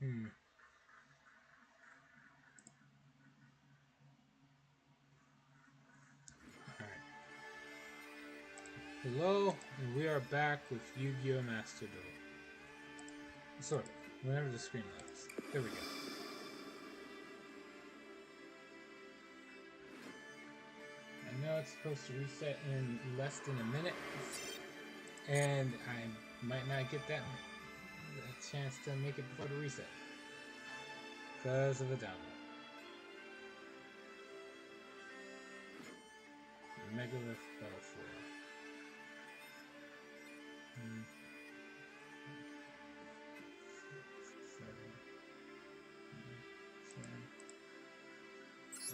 Alright. Hello, and we are back with Yu-Gi-Oh! Master Duel. Sort of. Whenever the screen loads. There we go. I know it's supposed to reset in less than a minute, and I might not get that chance to make it before the reset because of the download. Megalith Belfour.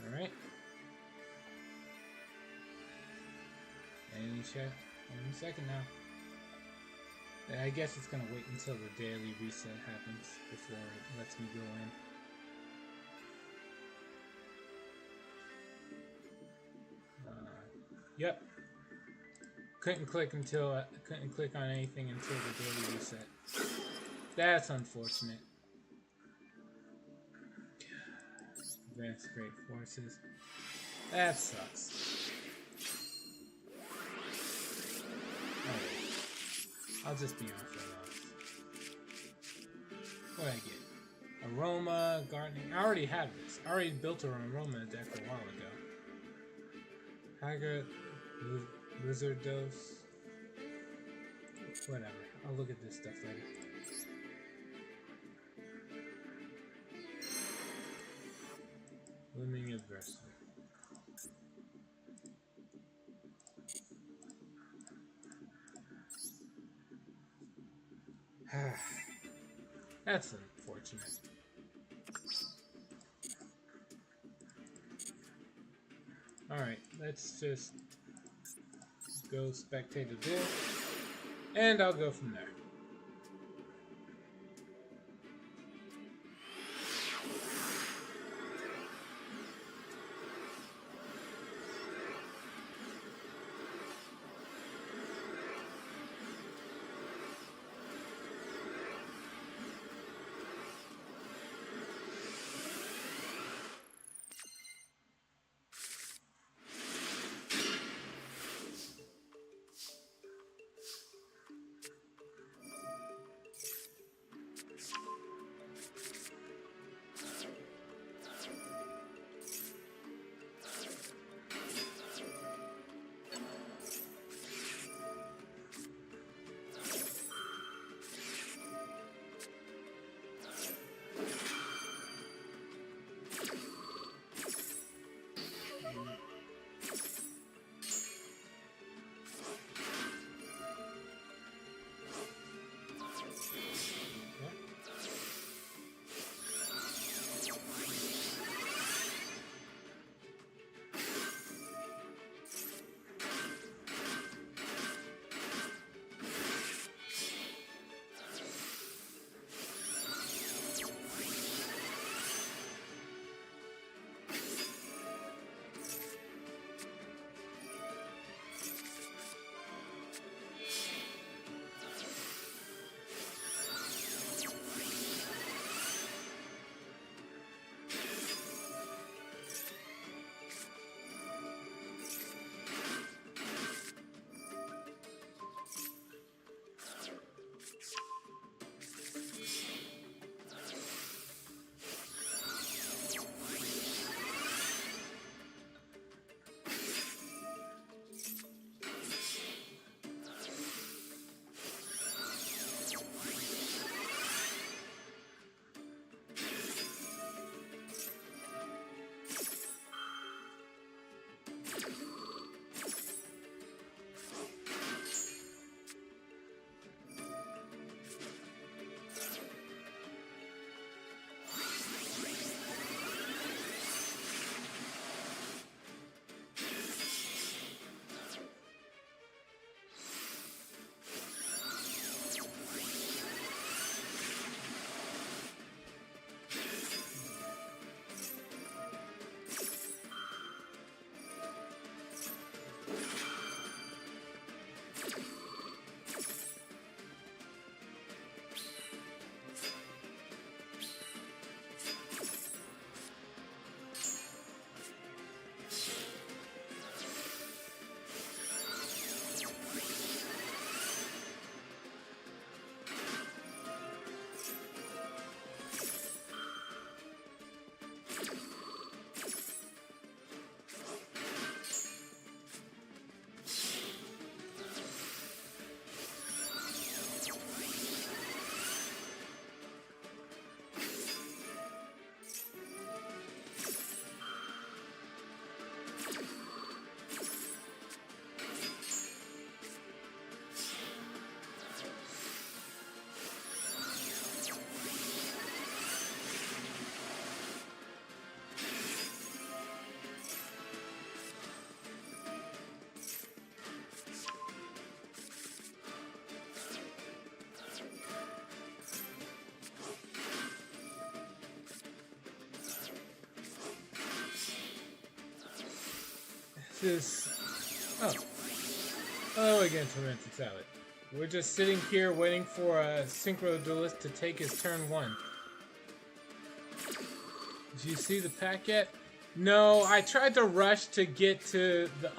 Alright. Any second now. I guess it's gonna wait until the daily reset happens before it lets me go in. Yep. Couldn't click on anything until the daily reset. That's unfortunate. Advanced Great Forces. That sucks. Alright. I'll just be on for now. What did I get? Aroma, Gardening. I already have this. I already built an Aroma deck a while ago. Haggard, Lizard Dose. Whatever. I'll look at this stuff later. Looming Adversary. That's unfortunate. Alright, let's just go spectate the duel, and I'll go from there. This is... Oh, again, Tormented Salad. We're just sitting here waiting for a Synchro Duelist to take his turn 1. Did you see the pack yet? No, I tried to rush to get to the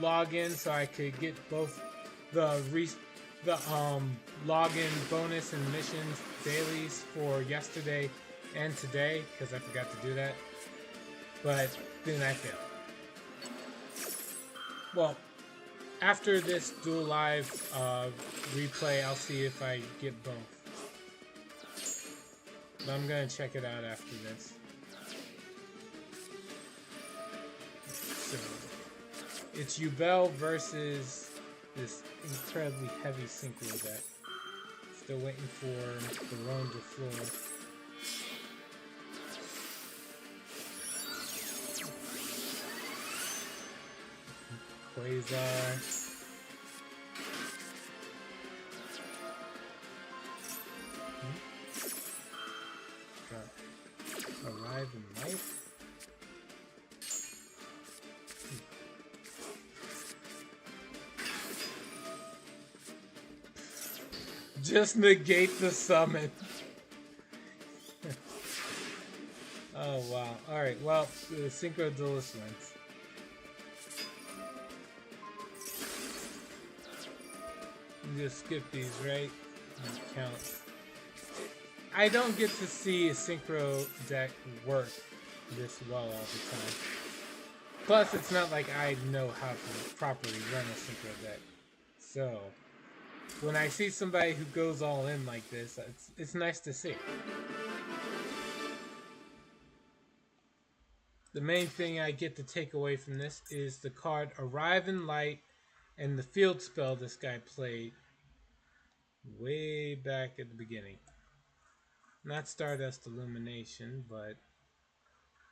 login so I could get both the login bonus and missions dailies for yesterday and today, because I forgot to do that. But then I failed. Well, after this Duel Live replay, I'll see if I get both. But I'm gonna check it out after this. So, it's Yubel versus this incredibly heavy Synchro deck. Still waiting for the Roan de Fleur. Quasar. Arrive in life. Just negate the summon. Oh wow. Alright, well, the Synchro Duelist wins. Just skip these, right? And count. I don't get to see a Synchro deck work this well all the time. Plus, it's not like I know how to properly run a Synchro deck. So, when I see somebody who goes all in like this, it's nice to see. The main thing I get to take away from this is the card Arrive in Light and the field spell this guy played way back at the beginning. Not Stardust Illumination, but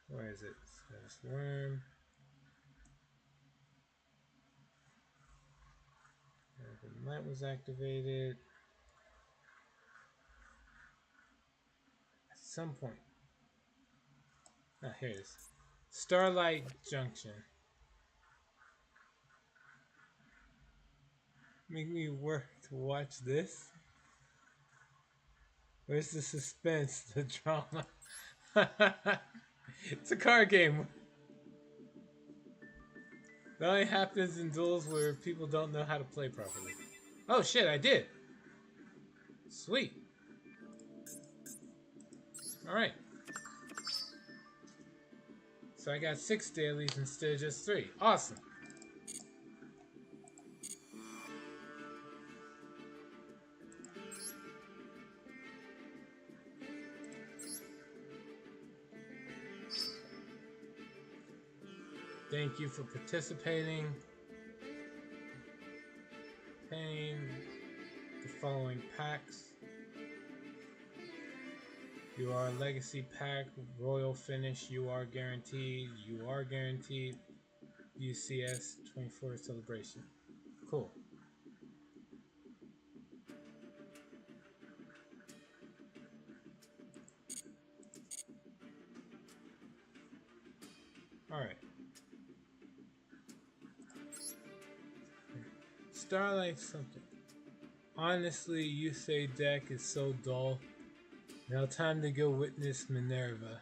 where is it? Stardust Worm. The light was activated at some point. Ah, here it is. Starlight Junction. Make me work to watch this. Where's the suspense, the drama? It's a card game. That only happens in duels where people don't know how to play properly. Oh shit, I did. Sweet. Alright. So I got 6 dailies instead of just 3. Awesome. Thank you for participating. Paying the following packs. You are Legacy Pack, Royal Finish, you are guaranteed, UCS 24 Celebration. Cool. Alright. Starlight something. Honestly, you say deck is so dull. Now time to go witness Minerva.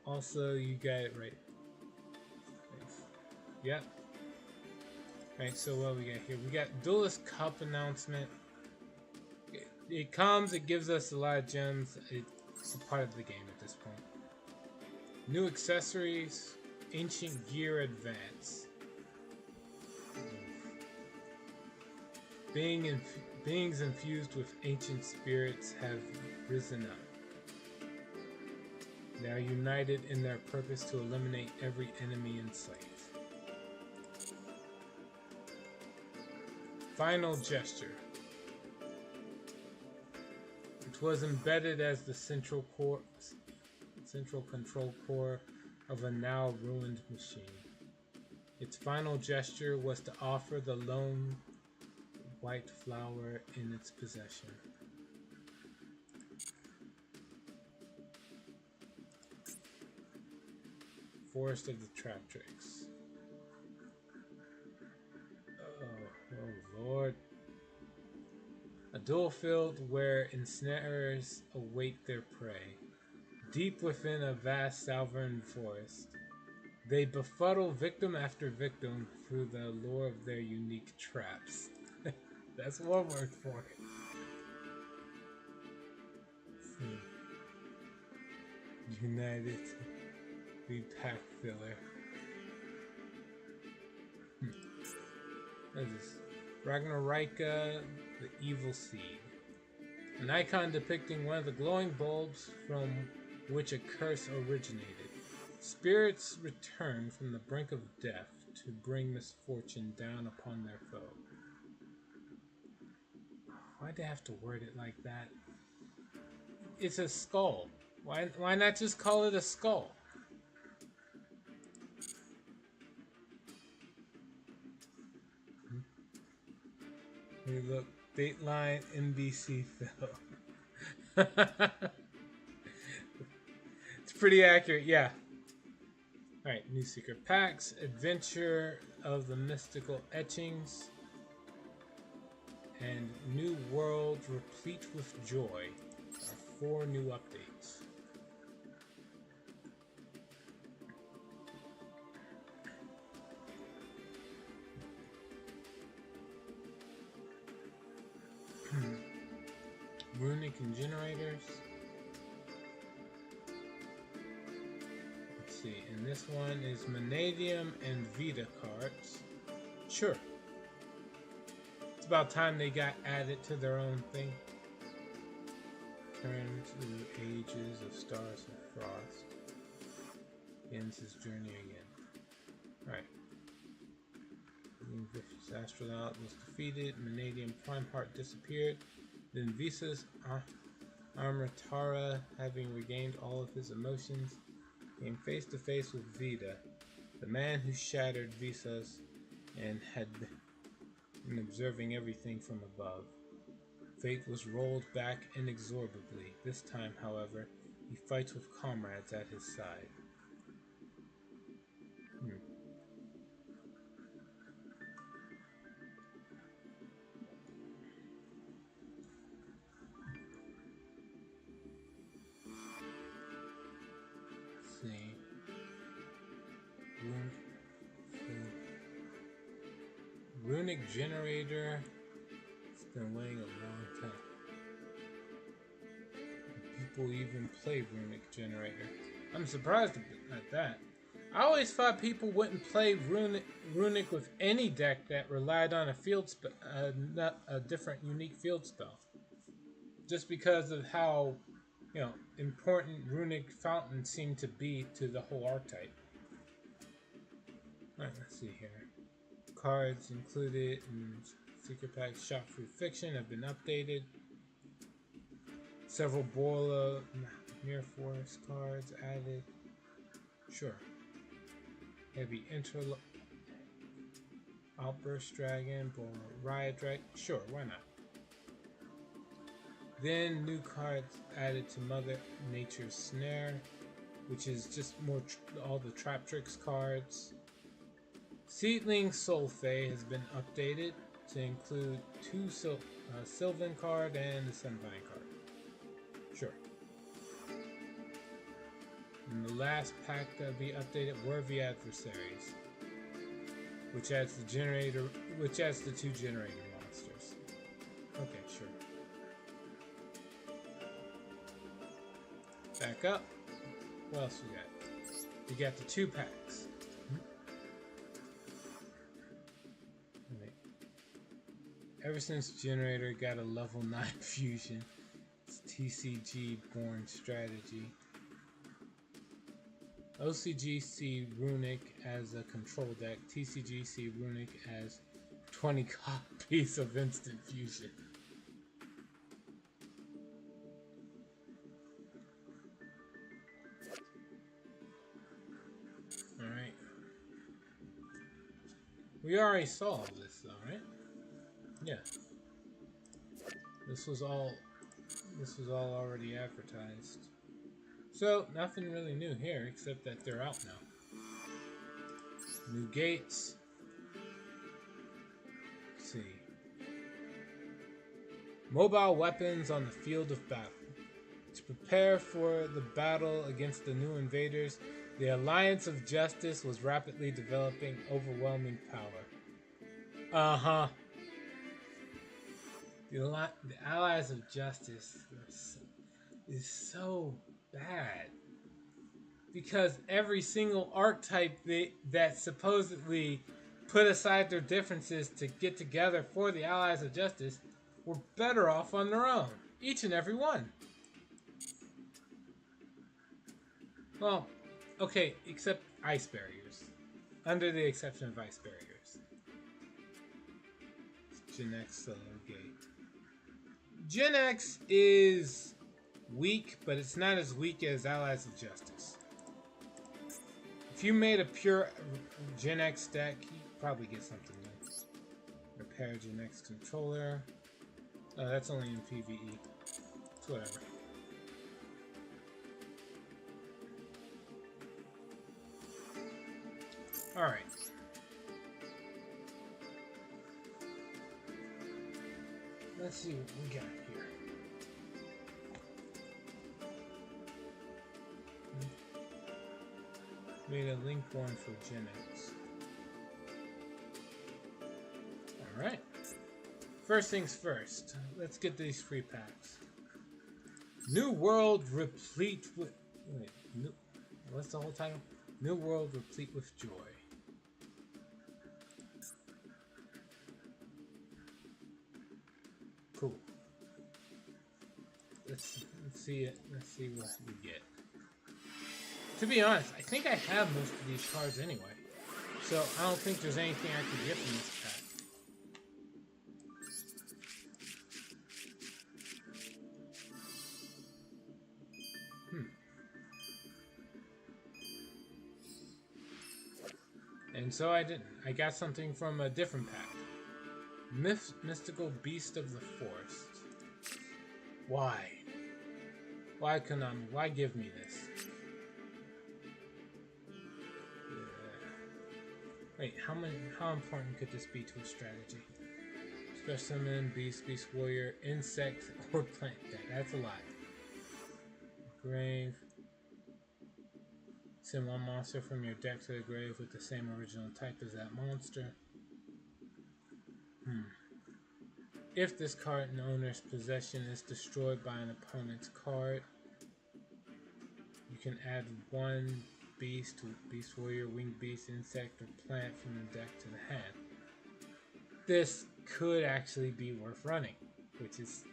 Also, you got it right. Thanks. Yep. Alright, so what we got here? We got Duelist Cup announcement. It comes, it gives us a lot of gems. It's a part of the game at this point. New accessories, Ancient Gear Advance. Beings infused with ancient spirits have risen up. They are united in their purpose to eliminate every enemy in sight. Final Gesture. It was embedded as the central control core of a now ruined machine. Its final gesture was to offer the lone white flower in its possession. Forest of the Traptrix. Oh Lord. A dual field where ensnarers await their prey. Deep within a vast Salvern forest, they befuddle victim after victim through the lure of their unique traps. That's one word for it. United, the pack filler. What is this? Ragnarika, the Evil Seed. An icon depicting one of the glowing bulbs from which a curse originated. Spirits return from the brink of death to bring misfortune down upon their foe. Why'd they have to word it like that? It's a skull. Why not just call it a skull? Hey, look, Dateline NBC film. It's pretty accurate, yeah. Alright, new secret packs, Adventure of the Mystical Etchings, and New World Replete with Joy are 4 new updates. Runic and generators. Let's see, and this one is Manadium and Vita cards. Sure. It's about time they got added to their own thing. Turn to ages of stars and frost. Ends his journey again. Alright. Vicious astronaut was defeated. Manadium Prime Heart disappeared. Then Visa's Armatara, having regained all of his emotions, came face to face with Vita, the man who shattered Visa's and had been observing everything from above. Fate was rolled back inexorably. This time, however, he fights with comrades at his side. Runic generator. It's been waiting a long time. People even play Runic generator. I'm surprised at that. I always thought people wouldn't play Runic with any deck that relied on a different unique field spell. Just because of how, important Runic fountains seem to be to the whole archetype. Alright, let's see here. Cards included in Secret Packs Shop Through Fiction have been updated. Several Bola Mirror Force cards added. Sure. Heavy Interlock, Outburst Dragon, Bola Riot Dragon. Sure, why not? Then new cards added to Mother Nature's Snare, which is just more all the Traptrix cards. Seedling Solfae has been updated to include 2 Sylvan card and a Sunvine card. Sure. And the last pack that will be updated, Worthy Adversaries, which adds the 2 generator monsters. Okay, sure. Back up. What else we got? We got the 2 packs. Ever since Generator got a level 9 fusion, it's TCG born strategy. OCG see Runic as a control deck. TCG see Runic as 20 copies of instant fusion. Alright. We already saw all this though, right? Yeah. This was all already advertised. So, nothing really new here, except that they're out now. New gates. Let's see. Mobile weapons on the field of battle. To prepare for the battle against the new invaders, the Alliance of Justice was rapidly developing overwhelming power. Uh-huh. The Allies of Justice is so bad. Because every single archetype that supposedly put aside their differences to get together for the Allies of Justice were better off on their own. Each and every one. Well, okay, except ice barriers. Under the exception of ice barriers. Gen X Solo Gate. Gen X is weak, but it's not as weak as Allies of Justice. If you made a pure Gen X deck, you'd probably get something new. Repair Gen X controller. That's only in PvE. It's whatever. Alright. Let's see what we got here. Made a link one for Gen X. Alright. First things first. Let's get these free packs. New world replete with... Wait, what's the whole title? New world replete with joy. Cool. Let's see it. Let's see what we get. To be honest, I think I have most of these cards anyway, so I don't think there's anything I can get from this pack. And so I didn't. I got something from a different pack. Mystical Beast of the Forest. Why? Why, Konami? Why give me this? Wait, how important could this be to a strategy? Special Summon, Beast, Beast Warrior, Insect, or Plant deck. That's a lot. Grave. Send one monster from your deck to the grave with the same original type as that monster. If this card in the owner's possession is destroyed by an opponent's card, you can add one beast to Beast Warrior, Winged Beast, Insect, or Plant from the deck to the hand. This could actually be worth running, which is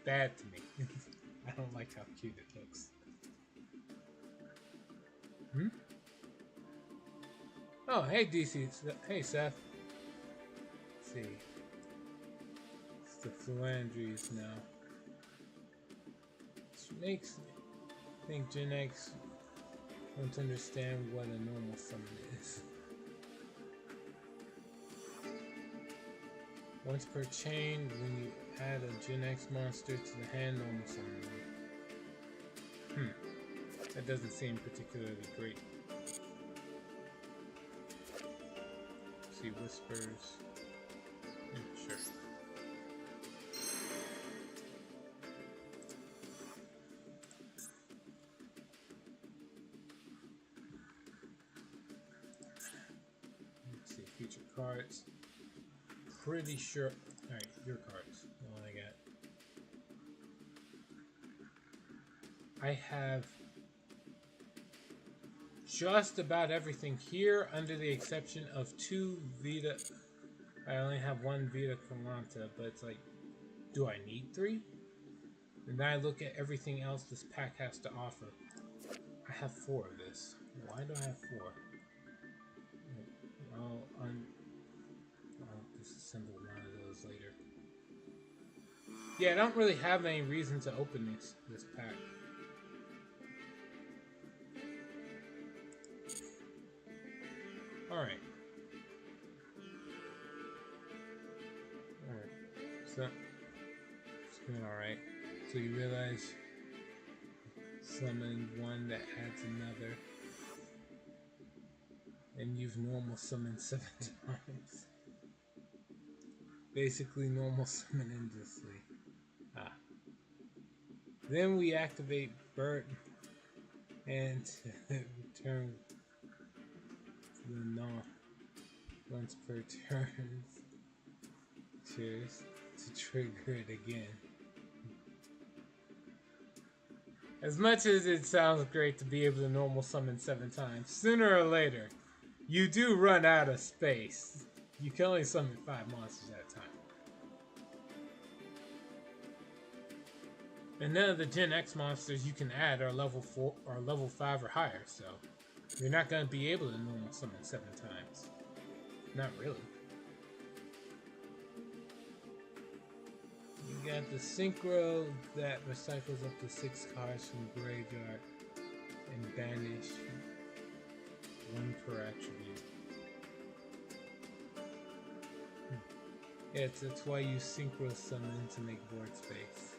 bad to me. I don't like how cute it looks. Oh, hey DC. Hey Seth. Let's see. It's the Fluandries now. Which makes me think Gen X won't understand what a normal summon is. Once per chain, when you add a Gen X monster to the hand, normal summon. That doesn't seem particularly great. See, Whispers. Sure. Let's see, future cards. Pretty sure. Alright, your cards. What I got. I have just about everything here, under the exception of 2 Vita. I only have 1 Vita Colanta, but it's like, do I need 3? And then I look at everything else this pack has to offer. I have 4 of this. Why do I have 4? I'll disassemble one of those later. Yeah, I don't really have any reason to open this pack. Alright. So, it's doing alright. So you realize, summon one that adds another. and you've normal summoned 7 times. Basically normal summon endlessly. Then we activate Bert and return to the non once per turn. Cheers to trigger it again. As much as it sounds great to be able to normal summon 7 times, sooner or later, you do run out of space. You can only summon 5 monsters at a time. And none of the Gen X monsters you can add are level 4 or level 5 or higher, so you're not going to be able to normal summon 7 times. Not really. You got the Synchro that recycles up to 6 cards from graveyard and banish 1 per attribute. Yeah, that's why you Synchro summon to make board space.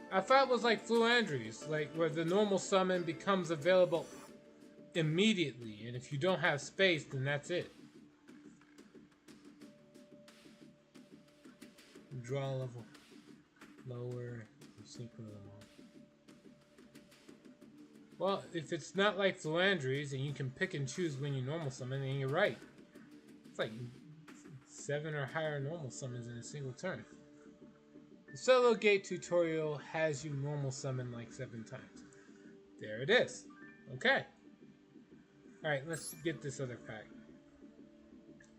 I thought it was like Fluandrews, like where the normal summon becomes available immediately, and if you don't have space, then that's it. Draw level lower, Synchro them all. Well, if it's not like Fluandrews and you can pick and choose when you normal summon, then you're right. It's like 7 or higher normal summons in a single turn. The Solo Gate tutorial has you normal summon like 7 times. There it is. Okay. Alright, let's get this other pack.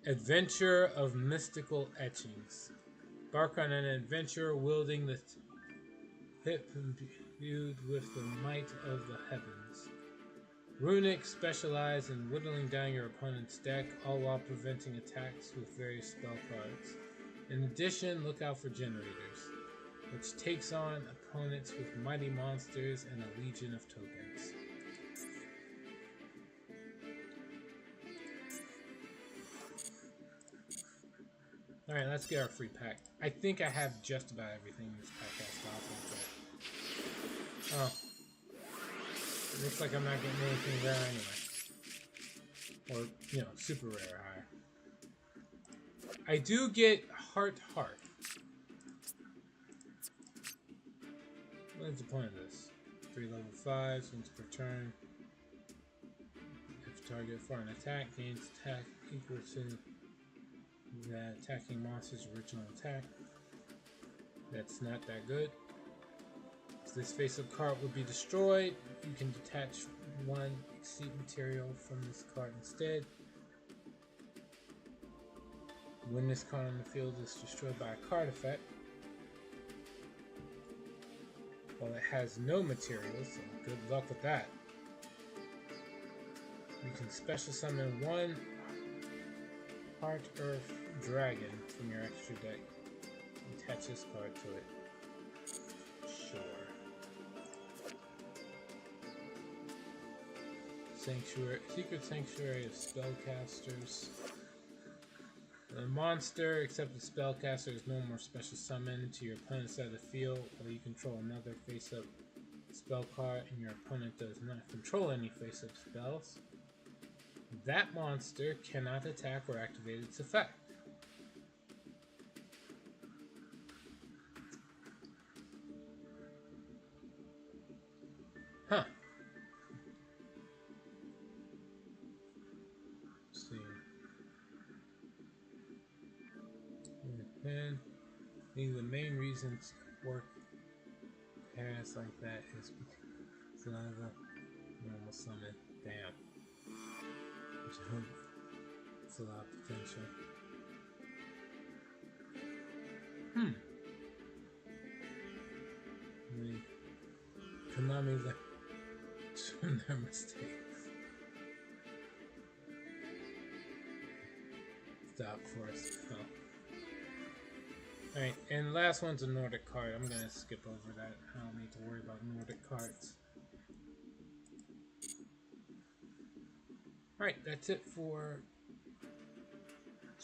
Adventure of Mystical Etchings. Embark on an adventure wielding the hip imbued with the might of the heavens. Runic specialize in whittling down your opponent's deck, all while preventing attacks with various spell cards. In addition, look out for generators, which takes on opponents with mighty monsters and a legion of tokens. Alright, let's get our free pack. I think I have just about everything this pack has to offer, but... Oh. It looks like I'm not getting anything rare anyway. Or, you know, super rare or higher. I do get Heart. What is the point of this? 3 level 5s, once per turn. If target for an attack gains attack equal to the attacking monster's original attack. That's not that good. If this face-up card would be destroyed, you can detach 1 Exceed material from this card instead. When this card on the field is destroyed by a card effect, well, it has no materials, so good luck with that. You can special summon 1 Heart Earth Dragon from your extra deck. Attach this card to it. Sure. Sanctuary, Secret Sanctuary of Spellcasters. The monster, except the spellcaster, is no more special summon to your opponent's side of the field, while you control another face-up spell card and your opponent does not control any face-up spells. That monster cannot attack or activate its effect. Huh. Let's see. And I think the main reasons work pairs like that is because it's another normal summon. Damn. It's a lot of potential. I mean, Konami learned from their mistakes. Stop for a spell. Alright, and last one's a Nordic card. I'm gonna skip over that. I don't need to worry about Nordic cards. Alright, that's it for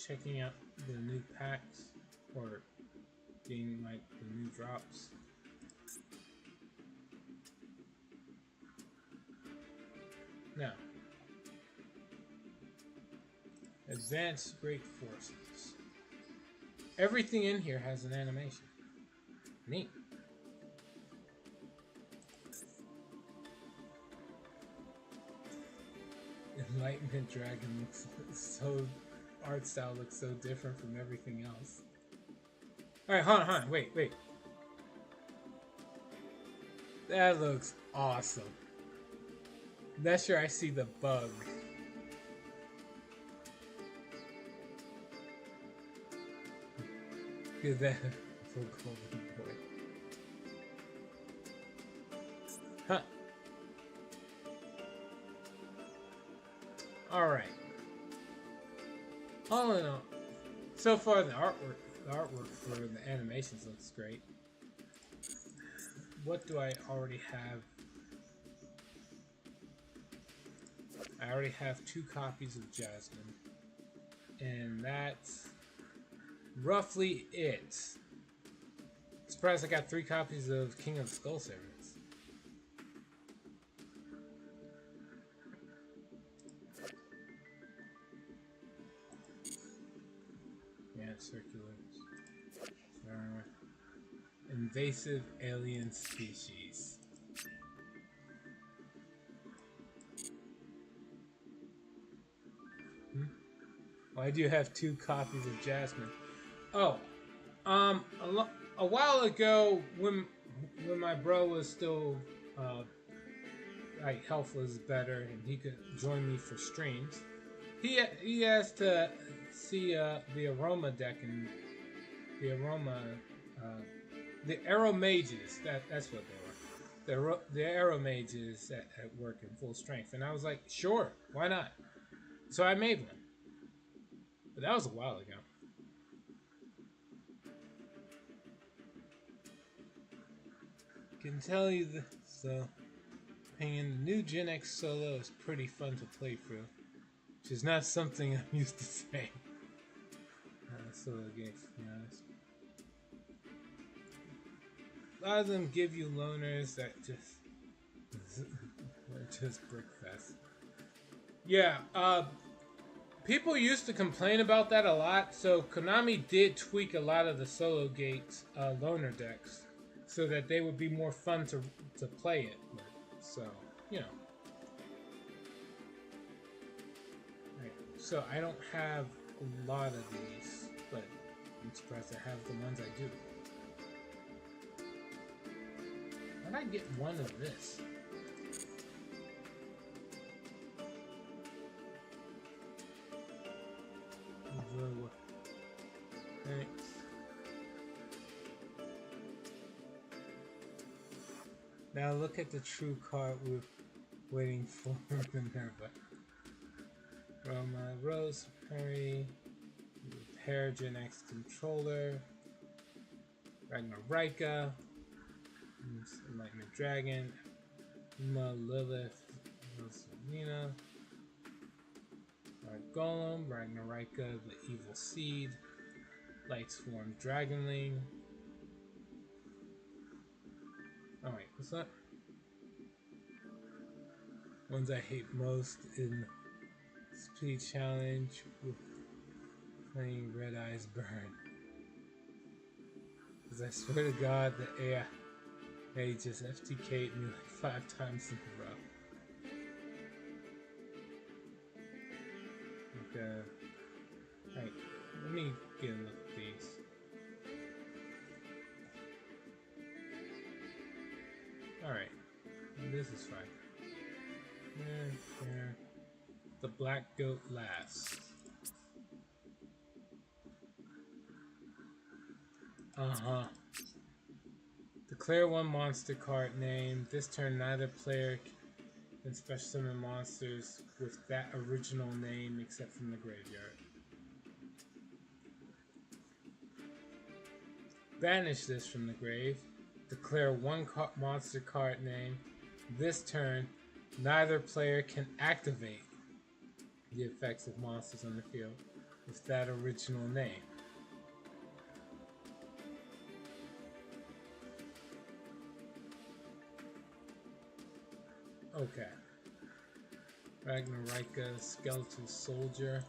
checking out the new packs, or getting like the new drops. Now, Advanced Great Forces. Everything in here has an animation. Neat. Enlightenment Dragon looks so... art style looks so different from everything else. Alright, hold on, wait. That looks awesome. That's where I see the bug. Look at that. Full golden boy. Huh. Alright. All in all, so far the artwork for the animations looks great. What do I already have? I already have 2 copies of Jasmine. And that's roughly it. Surprised I got 3 copies of King of the Skull Servants. Yeah, circulars. Invasive alien species. Why do you have 2 copies of Jasmine? Oh, a while ago when my bro was still like health was better and he could join me for streams, he asked to see the Aroma deck and the Aroma the Arrow Mages. That's what they were. The Arrow Mages at work in full strength, and I was like, sure, why not? So I made one. But that was a while ago. Can tell you the opinion, the new Gen X solo is pretty fun to play through, which is not something I'm used to saying. Solo games, to be honest. A lot of them give you loners that just brickfest. Yeah, people used to complain about that a lot, so Konami did tweak a lot of the Solo Gates loner decks so that they would be more fun to play it with. So, you know. Right. So I don't have a lot of these, but I'm surprised I have the ones I do. Why'd I get one of this? Thanks. Now look at the true card we're waiting for Minerva. From Rose, Perry, Repair Gen X Controller, Ragnarika, Enlightenment Dragon, Lilith, Rosalina, Golem, Ragnarika, the Evil Seed, Lightsworn Dragonling. Oh wait, what's that? Ones I hate most in Speed Challenge with playing Red Eyes Burn. Because I swear to God, the AI just FTK'd me like 5 times in a row. Alright, let me get a look at these. Alright, this is fine. There. The Black Goat last. Declare 1 monster card name. This turn, neither player can special summon monsters with that original name except from the graveyard. Banish this from the grave. Declare 1 monster card name. This turn, neither player can activate the effects of monsters on the field with that original name. Okay. Ragnarika, Skeletal Soldier.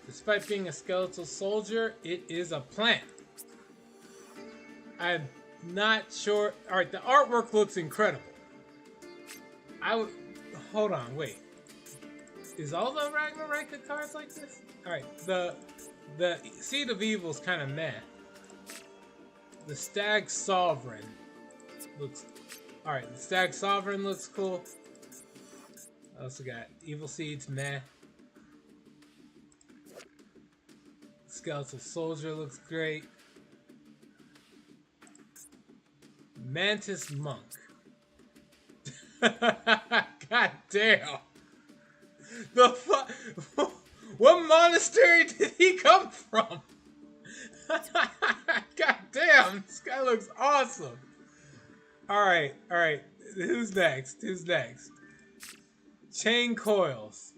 Despite being a skeletal soldier, it is a plant. I'm not sure. Alright, the artwork looks incredible. Hold on, wait. Is all the Ragnarok cards like this? Alright, the Seed of Evil is kind of meh. The Stag Sovereign looks... Alright, the Stag Sovereign looks cool. I also got Evil Seeds, meh. Skeletal Soldier looks great. Mantis Monk. God damn. The fuck? What monastery did he come from? God damn, this guy looks awesome. Alright. Who's next? Chain Coils.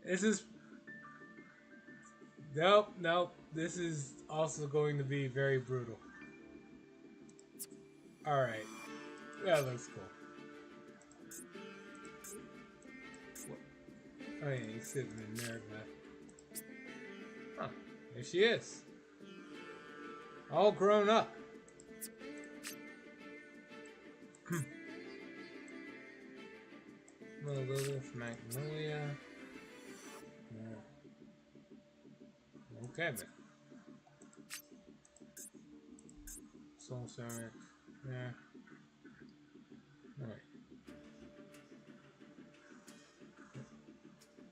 This is... Nope. This is also going to be very brutal. Alright. That looks cool. Oh yeah, he's sitting in there, but... Huh. There she is. All grown up. Lilith, Magnolia. Yeah. Okay, man. Soul Servant. Yeah. Alright.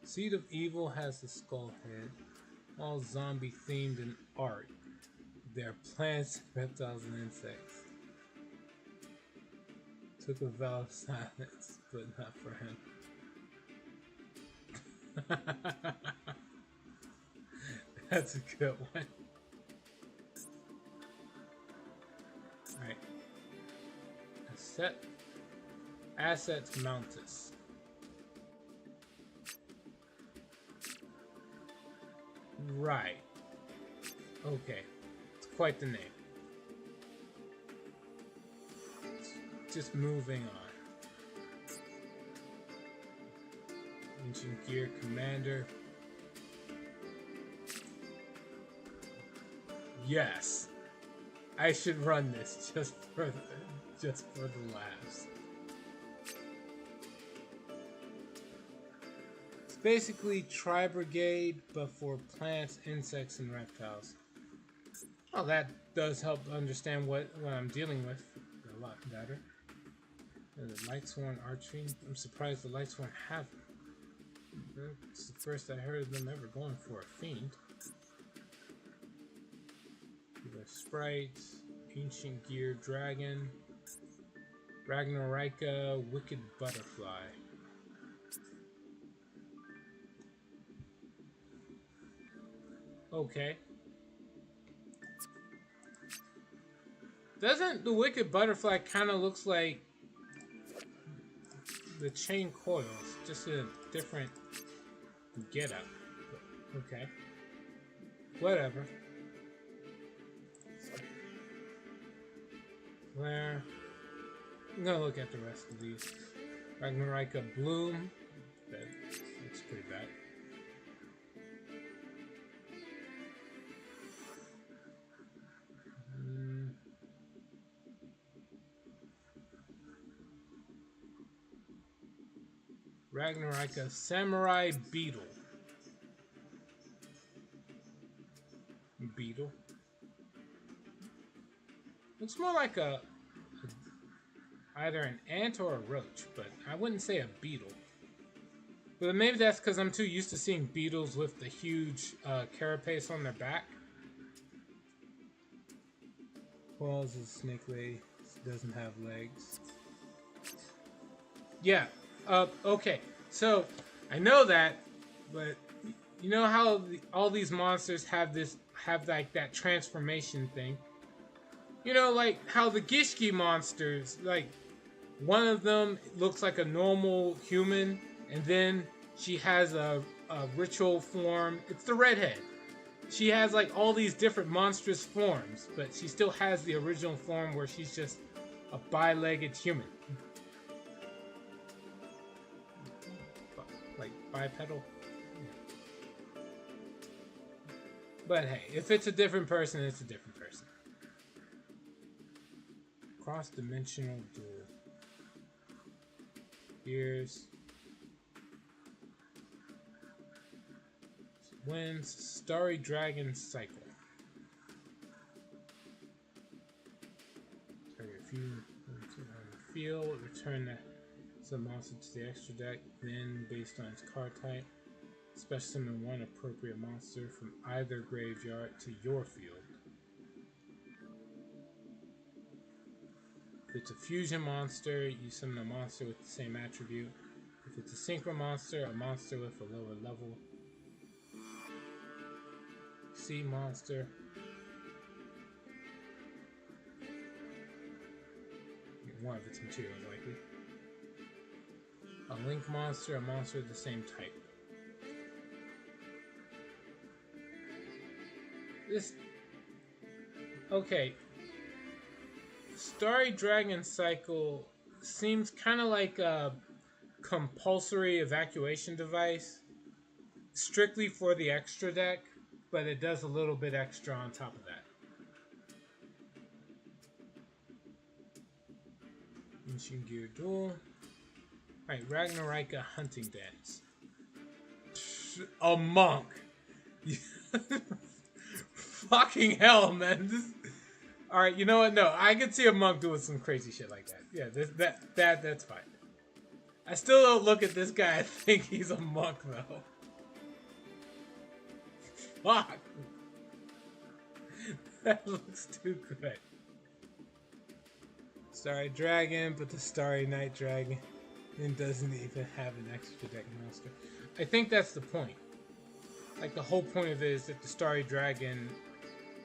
Seed of Evil has the skull head. All zombie themed in art. They're plants, reptiles, and insects. Took a vow of silence, but not for him. That's a good one. Alright. Assets Mountus. Right. Okay. It's quite the name. Just moving on. Ancient Gear Commander. Yes. I should run this just for the laughs. It's basically Tri-Brigade, but for plants, insects, and reptiles. Well, that does help understand what I'm dealing with a lot better. The Lightsworn Archery. I'm surprised the Lightsworn have them. It's the first I heard of them ever going for a fiend. The Sprites, Ancient Gear Dragon, Ragnarika, Wicked Butterfly. Okay. Doesn't the Wicked Butterfly kind of looks like the Chain Coils, just a different get-up? Okay. Whatever. Where? I'm gonna look at the rest of these. Ragnarika Bloom. That looks pretty bad. Ragnarika Samurai Beetle. Looks more like either an ant or a roach, but I wouldn't say a beetle. But maybe that's because I'm too used to seeing beetles with the huge carapace on their back. Claws is snake leg. Doesn't have legs. Yeah. Okay. So I know that, but you know how all these monsters have like that transformation thing. You know, like how the Gishki monsters, like one of them looks like a normal human, and then she has a ritual form. It's the redhead. She has like all these different monstrous forms, but she still has the original form where she's just a bi-legged human. Like bipedal. But hey, if it's a different person, it's a different person. Cross-dimensional duel. Here's wins Starry Dragon Cycle. Target few on the field, return the monster to the extra deck, then based on its card type, special summon one appropriate monster from either graveyard to your field. If it's a fusion monster, you summon a monster with the same attribute. If it's a synchro monster, a monster with a lower level. Sea monster. One of its materials, likely. A link monster, a monster of the same type. This... Okay. Starry Dragon Cycle seems kind of like a compulsory evacuation device. Strictly for the extra deck, but it does a little bit extra on top of that. Ancient Gear Duel. Alright, Ragnarika Hunting Dance. A monk! Fucking hell, man. Alright, you know what? No, I could see a monk doing some crazy shit like that. Yeah, that's fine. I still don't look at this guy and think he's a monk, though. Fuck! That looks too good. Starry Dragon, but the Starry Night Dragon doesn't even have an extra deck monster. I think that's the point. Like, the whole point of it is that the Starry Dragon,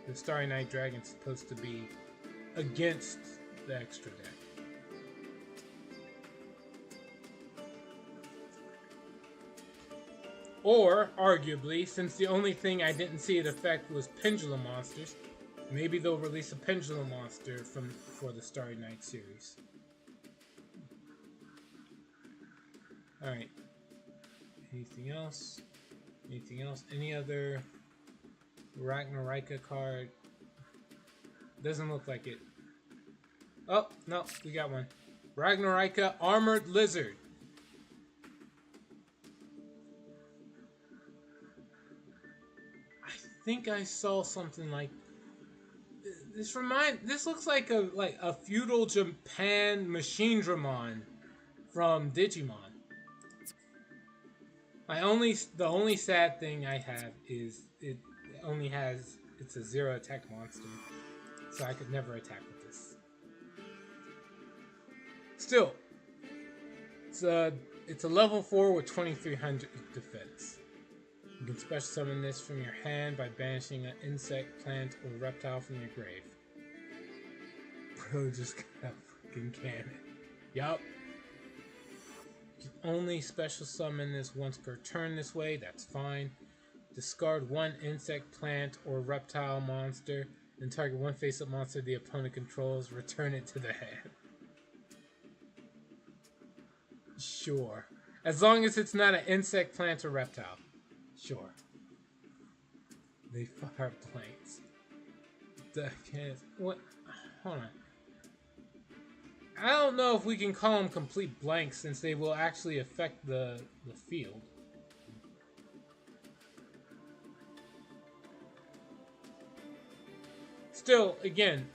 the Starry Night Dragon, is supposed to be against the extra deck. Or, arguably, since the only thing I didn't see it affect was Pendulum monsters, maybe they'll release a Pendulum monster for the Starry Night series. Alright. Anything else? Anything else? Any other Ragnarika card? Doesn't look like it. Oh, no, we got one. Ragnarika Armored Lizard. I think I saw something like this looks like a feudal Japan Machine Dramon from Digimon. The only sad thing I have is it's a 0 attack monster, so I could never attack with this. Still, it's a level 4 with 2300 defense. You can special summon this from your hand by banishing an insect, plant, or reptile from your grave. Bro just got a fucking cannon. Yup. You can only special summon this once per turn this way, that's fine. Discard one insect, plant, or reptile monster, and target one face-up monster the opponent controls, return it to the hand. Sure. As long as it's not an insect, plant, or reptile. Sure. They fire blanks. What? Hold on. I don't know if we can call them complete blanks since they will actually affect the field. Still, again,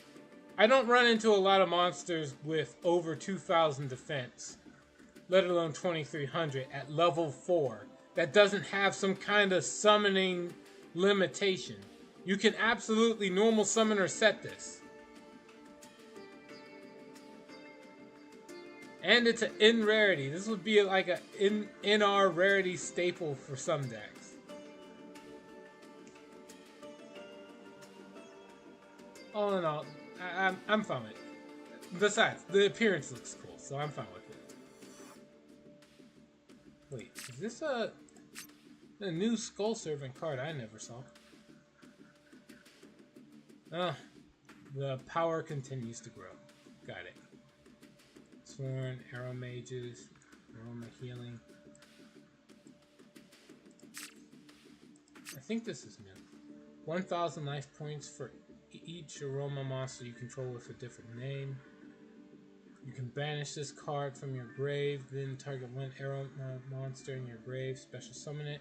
I don't run into a lot of monsters with over 2,000 defense, let alone 2,300 at level 4. That doesn't have some kind of summoning limitation. You can absolutely normal summon or set this. And it's an in rarity. This would be like a in our rarity staple for some decks. All in all, I'm fine with it. Besides, the appearance looks cool, so I'm fine with it. Wait, is this a new Skull Servant card I never saw? Oh, the power continues to grow. Got it. Sworn, Arrow Mages, Aroma Healing. I think this is new. 1,000 life points for each aroma monster you control with a different name. You can banish this card from your grave, then target one aroma monster in your grave, special summon it,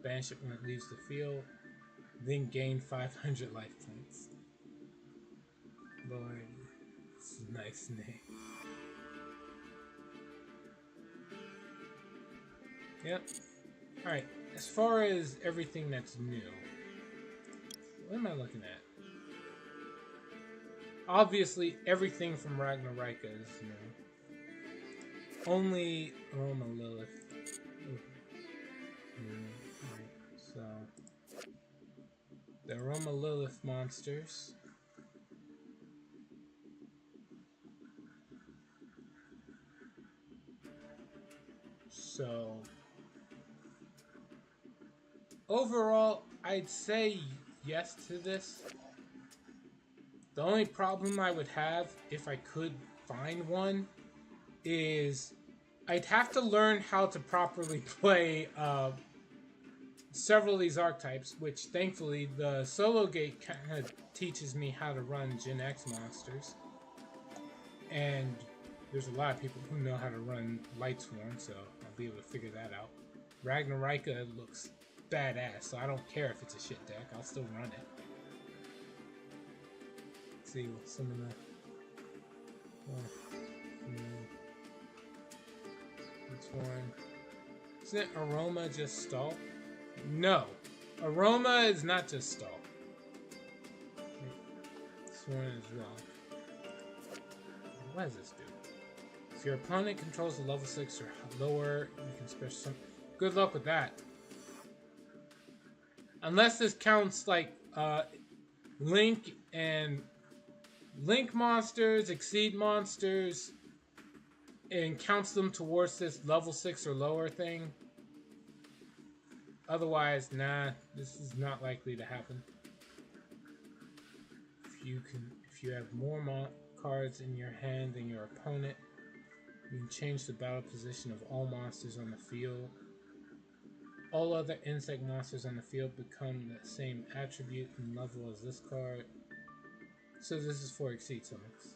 banish it when it leaves the field, then gain 500 life points. Lord, this is a nice name. Yep. Alright, as far as everything that's new, what am I looking at? Obviously, everything from Ragnarika is new. Only Aroma Lilith. Right, so the Aroma Lilith monsters. So overall, I'd say yes to this. The only problem I would have, if I could find one, is I'd have to learn how to properly play several of these archetypes, which thankfully the solo gate kind of teaches me how to run Gen X monsters. And there's a lot of people who know how to run Lightsworn, so I'll be able to figure that out. Ragnarika looks badass, so I don't care if it's a shit deck, I'll still run it. See what some of the this one. Isn't Aroma just stall? No, Aroma is not just stall. This one is wrong. What does this do? If your opponent controls a level 6 or lower, you can special summon. Good luck with that. Unless this counts like Link and Link monsters, Exceed monsters, and counts them towards this level 6 or lower thing. Otherwise, nah, this is not likely to happen. If you have more cards in your hand than your opponent, you can change the battle position of all monsters on the field. All other insect monsters on the field become the same attribute and level as this card. So this is for Exceed summons.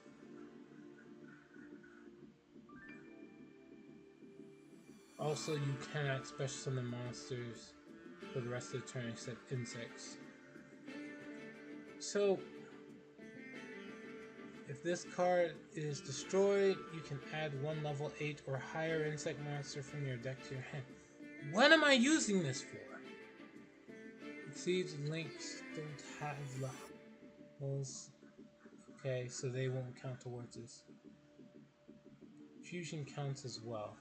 Also, you cannot special summon monsters for the rest of the turn except insects. So, if this card is destroyed, you can add one level 8 or higher insect monster from your deck to your hand. What am I using this for? Exceeds and Links don't have levels. Okay, so they won't count towards this. Fusion counts as well.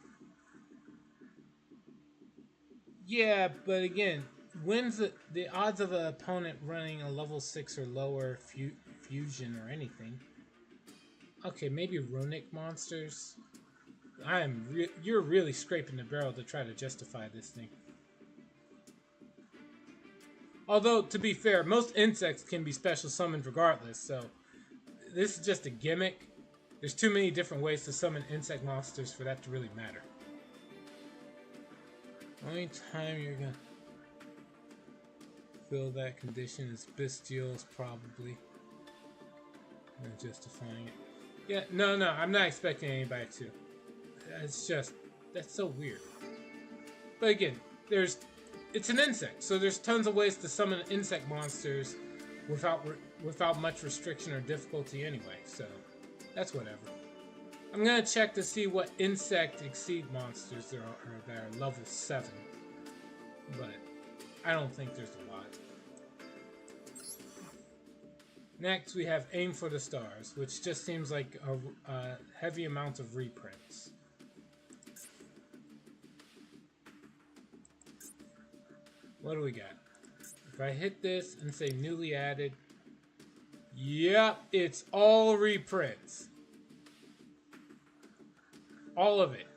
Yeah, but again, when's the odds of an opponent running a level 6 or lower fusion or anything? Okay, maybe runic monsters. You're really scraping the barrel to try to justify this thing. Although, to be fair, most insects can be special summoned regardless, so this is just a gimmick. There's too many different ways to summon insect monsters for that to really matter. Only time you're gonna fill that condition is Bestials, probably. I'm justifying it. Yeah, no, I'm not expecting anybody to. It's just, that's so weird. But again, it's an insect, so there's tons of ways to summon insect monsters without much restriction or difficulty anyway, so that's whatever. I'm gonna check to see what insect Exceed monsters there are that are level 7, but I don't think there's a lot. Next, we have Aim for the Stars, which just seems like a heavy amount of reprints. What do we got? If I hit this and say newly added, yep, it's all reprints. All of it.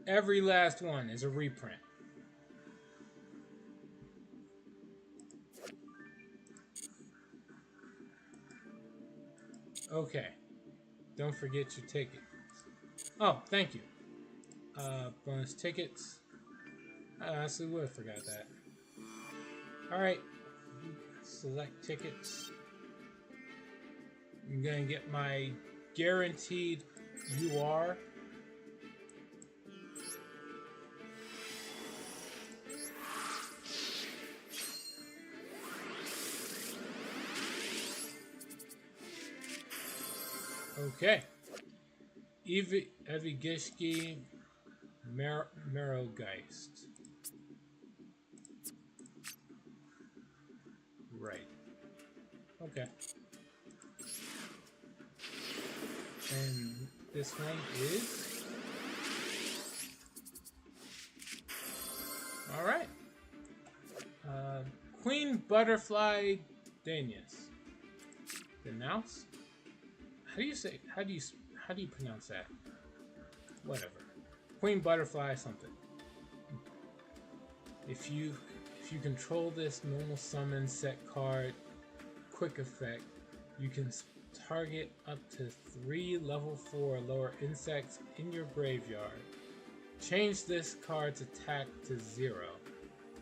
Every last one is a reprint. Okay. Don't forget your ticket. Oh, thank you. Bonus tickets. I honestly would have forgot that. Alright. select tickets. I'm gonna get my guaranteed UR. Okay. Evigishki Merogeist. Right. Okay. And this one is... Alright. Queen Butterfly Danius. Denounce? How do you pronounce that? Whatever. Queen Butterfly something. If you control this normal summon set card quick effect, you can target up to 3 level 4 or lower insects in your graveyard. Change this card's attack to 0.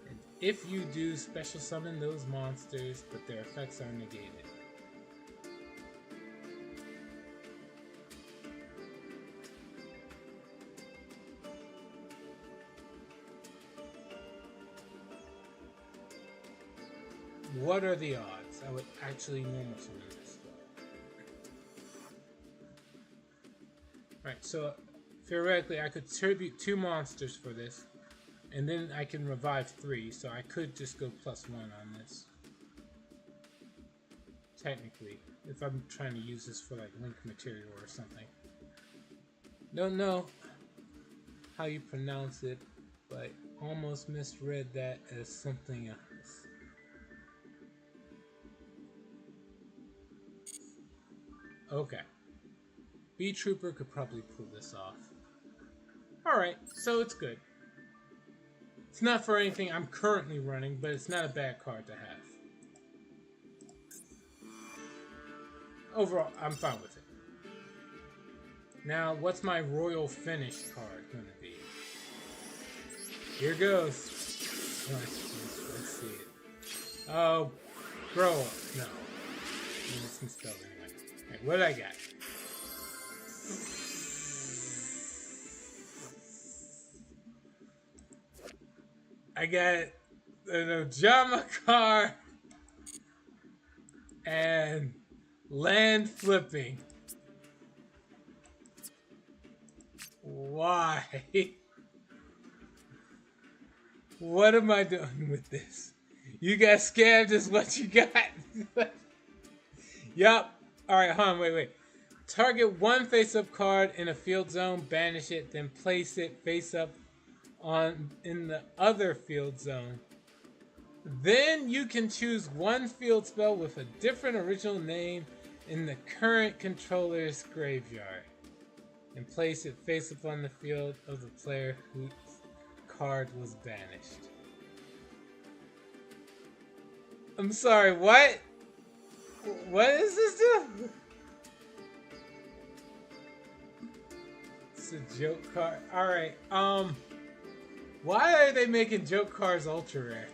And if you do, special summon those monsters, but their effects are negated. What are the odds I would actually normal summon this though? Alright, so theoretically I could tribute 2 monsters for this, and then I can revive 3, so I could just go +1 on this. Technically, if I'm trying to use this for like link material or something. Don't know how you pronounce it, but almost misread that as something else. Okay. B Trooper could probably pull this off. Alright, so it's good. It's not for anything I'm currently running, but it's not a bad card to have. Overall, I'm fine with it. Now, what's my Royal Finish card going to be? Here goes. Let's see it. Oh, grow up. No. It's misspelled anyway. Right, what did I got? I got an Ojama card and land flipping. Why? What am I doing with this? You got scammed is what you got. Yup. Alright, hold on, wait. Target 1 face-up card in a field zone, banish it, then place it face-up in the other field zone. Then you can choose 1 field spell with a different original name in the current controller's graveyard, and place it face-up on the field of the player whose card was banished. I'm sorry, what? What is this do? It's a joke card. Alright, why are they making joke cards ultra rare?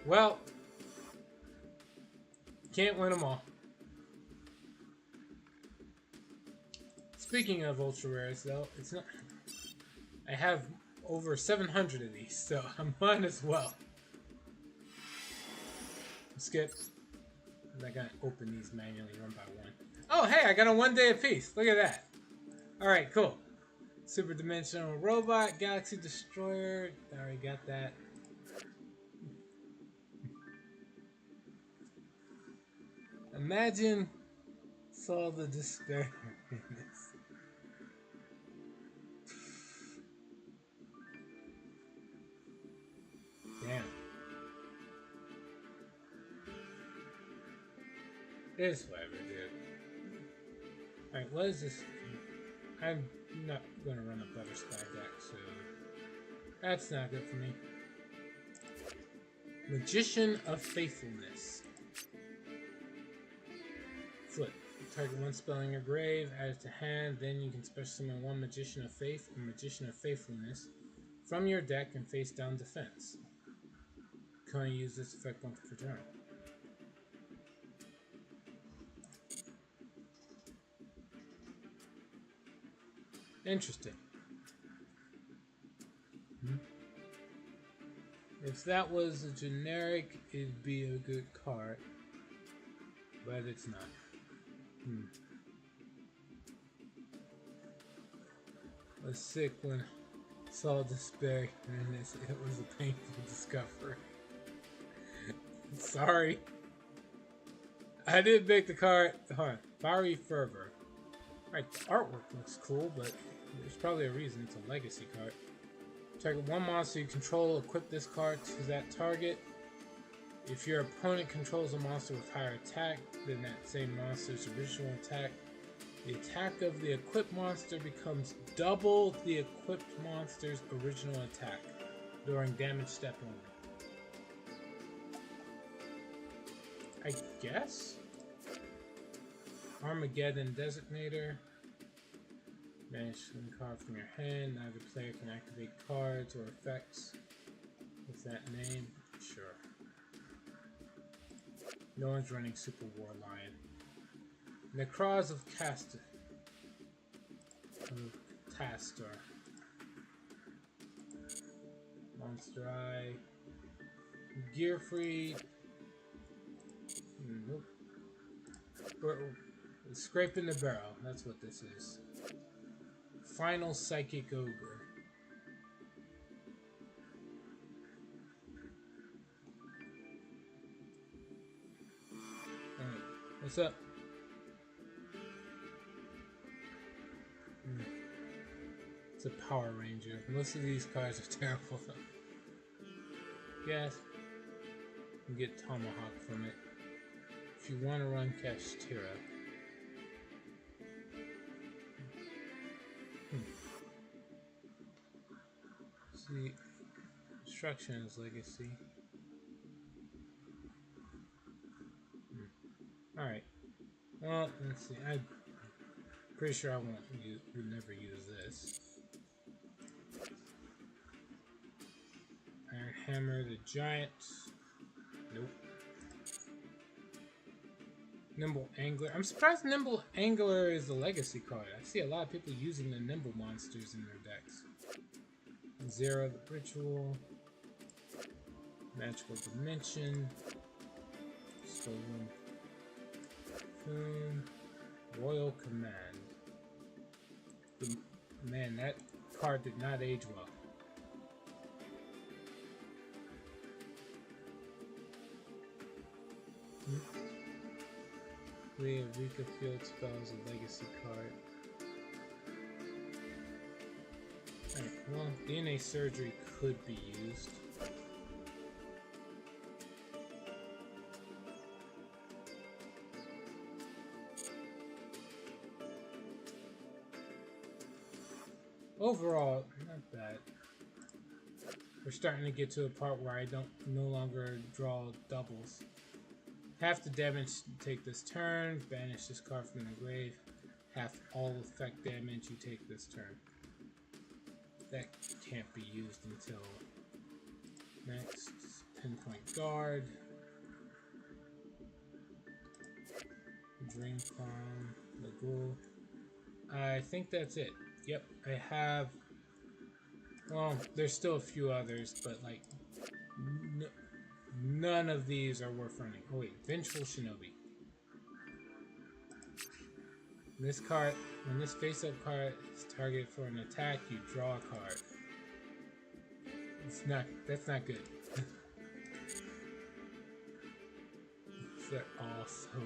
Well, can't win them all. Speaking of ultra rares though, it's not... I have over 700 of these, so I might as well. Skip. I gotta open these manually one by one. Oh, hey, I got a 1 day apiece. Look at that. Alright, cool. Super Dimensional Robot, Galaxy Destroyer. I already got that. Imagine saw the despair in this. Damn. It's whatever, dude. Alright, what is this? I'm not gonna run a Butter Sky deck, so that's not good for me. Magician of Faithfulness. Flip. Target one spell in your grave, add it to hand, then you can special summon one Magician of Faith and Magician of Faithfulness from your deck and face down defense. You can only use this effect once per turn. Interesting. If that was a generic, it'd be a good card. But it's not. I was sick when I saw Despair, and it was a painful discovery. Sorry. I did make the card. Hold on. Fiery Fervor. Right, the artwork looks cool, but there's probably a reason it's a legacy card. Target one monster you control, equip this card to that target. If your opponent controls a monster with higher attack than that same monster's original attack, the attack of the equipped monster becomes double the equipped monster's original attack during damage step only. I guess? Armageddon Designator. Banish one card from your hand. Neither player can activate cards or effects with that name. Sure. No one's running Super War Lion. Necroz of Castor. Tastor. Monster Eye. Gearfried. Nope. Scraping the Barrel. That's what this is. Final Psychic Ogre. Alright, what's up? It's a Power Ranger. Most of these cards are terrible though. Yes. You can get Tomahawk from it. If you want to run Kashtira. See, Destruction's Legacy. Alright. Well, let's see. I'm pretty sure I would never use this. Iron Hammer the Giant. Nope. Nimble Angler. I'm surprised Nimble Angler is a legacy card. I see a lot of people using the Nimble monsters in their decks. Zero the Ritual. Magical Dimension. Stolen Cocoon. Royal Command. Man, that card did not age well. We have Rika Field Spell as a legacy card. Alright, well, DNA Surgery could be used. Overall, not bad. We're starting to get to a part where I no longer draw doubles. Half the damage take this turn, banish this card from the grave. Half all effect damage you take this turn. That can't be used until next. Pinpoint Guard. Dream Clown, Nagul. I think that's it. Yep, I have. Well, there's still a few others, but like none of these are worth running. Oh wait, Vengeful Shinobi. This card, when this face-up card is targeted for an attack, you draw a card. That's not good. They're all so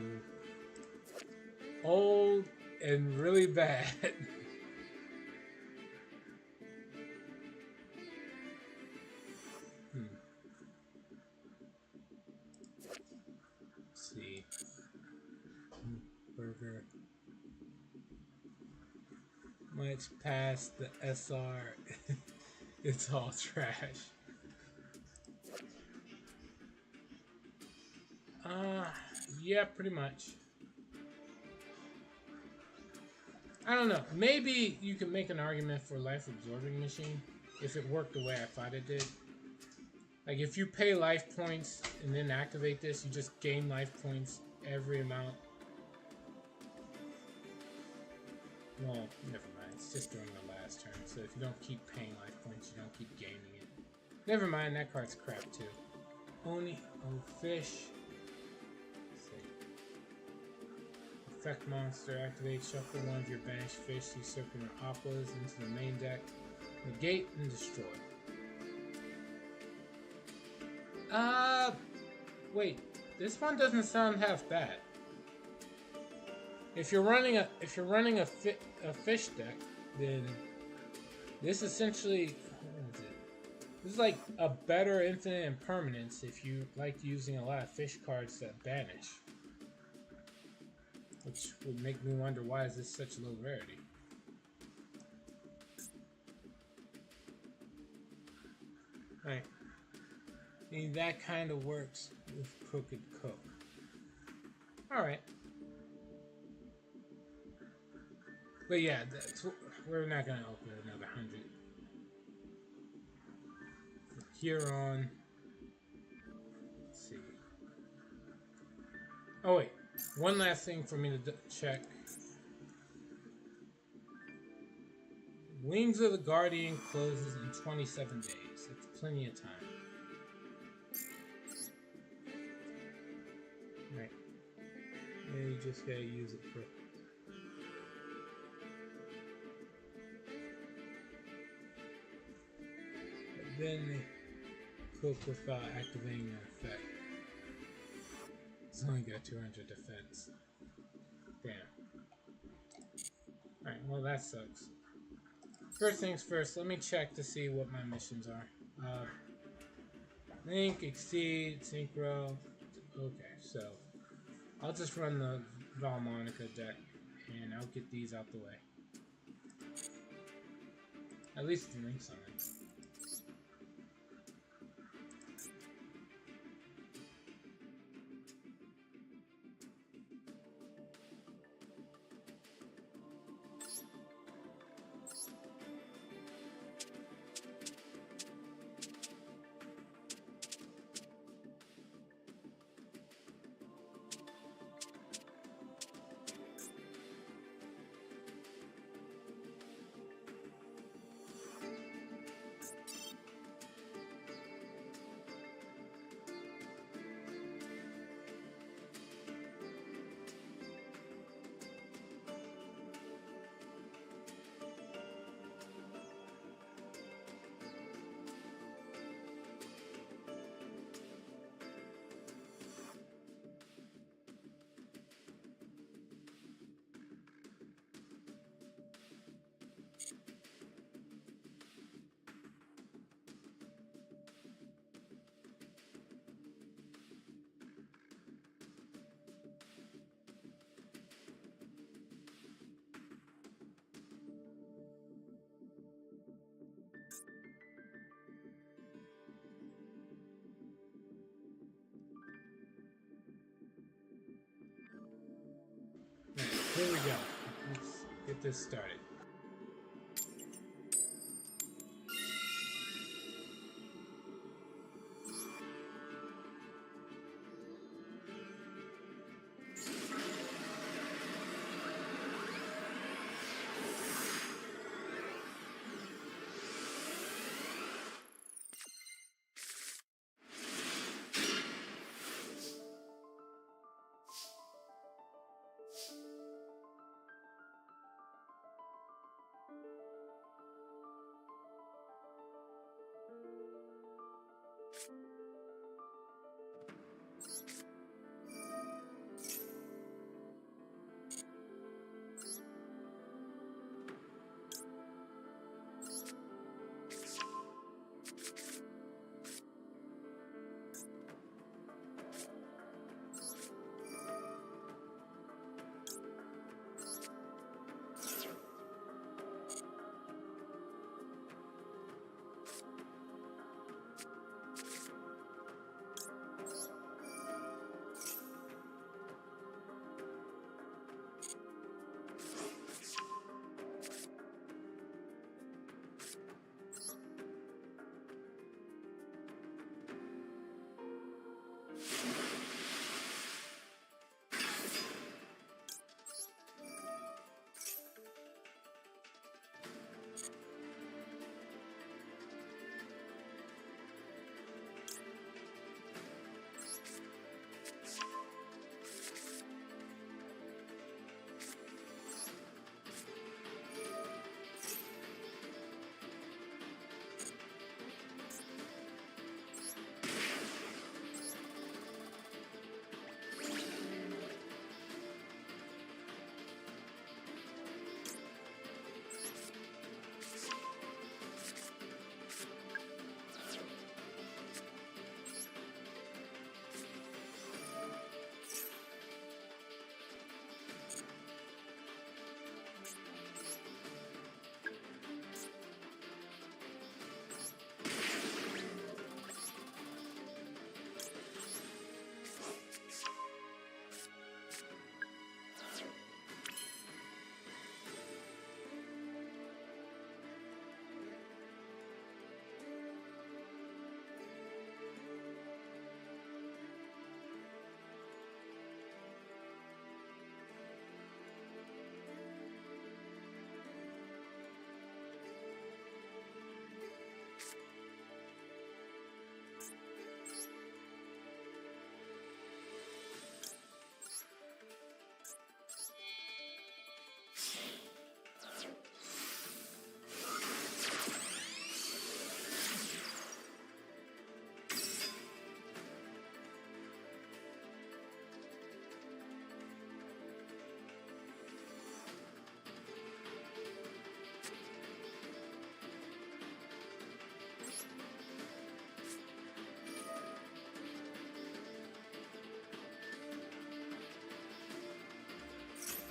old and really bad. Let's see. Burger. Much past the SR. It's all trash. Yeah, pretty much. I don't know. Maybe you could make an argument for life absorbing machine if it worked the way I thought it did. Like if you pay life points and then activate this, you just gain life points every amount. Well, never mind. It's just during the last turn. So if you don't keep paying life points, you don't keep gaining it. Never mind. That card's crap too. Oni, oh fish. Effect monster, activate, shuffle one of your banished fish, these circular aquas into the main deck, negate and destroy. Wait, this one doesn't sound half bad. If you're running a fish deck, then this essentially, what is it? This is like a better infinite impermanence if you like using a lot of fish cards that banish. Which would make me wonder, why is this such low rarity? Right. I mean, that kind of works with Crooked Coke. Alright. But yeah, we're not going to open another 100. From here on, let's see. Oh wait. One last thing for me to check. Wings of the Guardian closes in 27 days. That's plenty of time. Right. And you just gotta use it for... But then they cook without activating the effect. It's only got 200 defense. Damn. Alright, well that sucks. First things first, let me check to see what my missions are. Link, Exceed, Synchro. Okay, so I'll just run the Valmonica deck and I'll get these out the way. At least the Link's on it. Here we go. Let's get this started.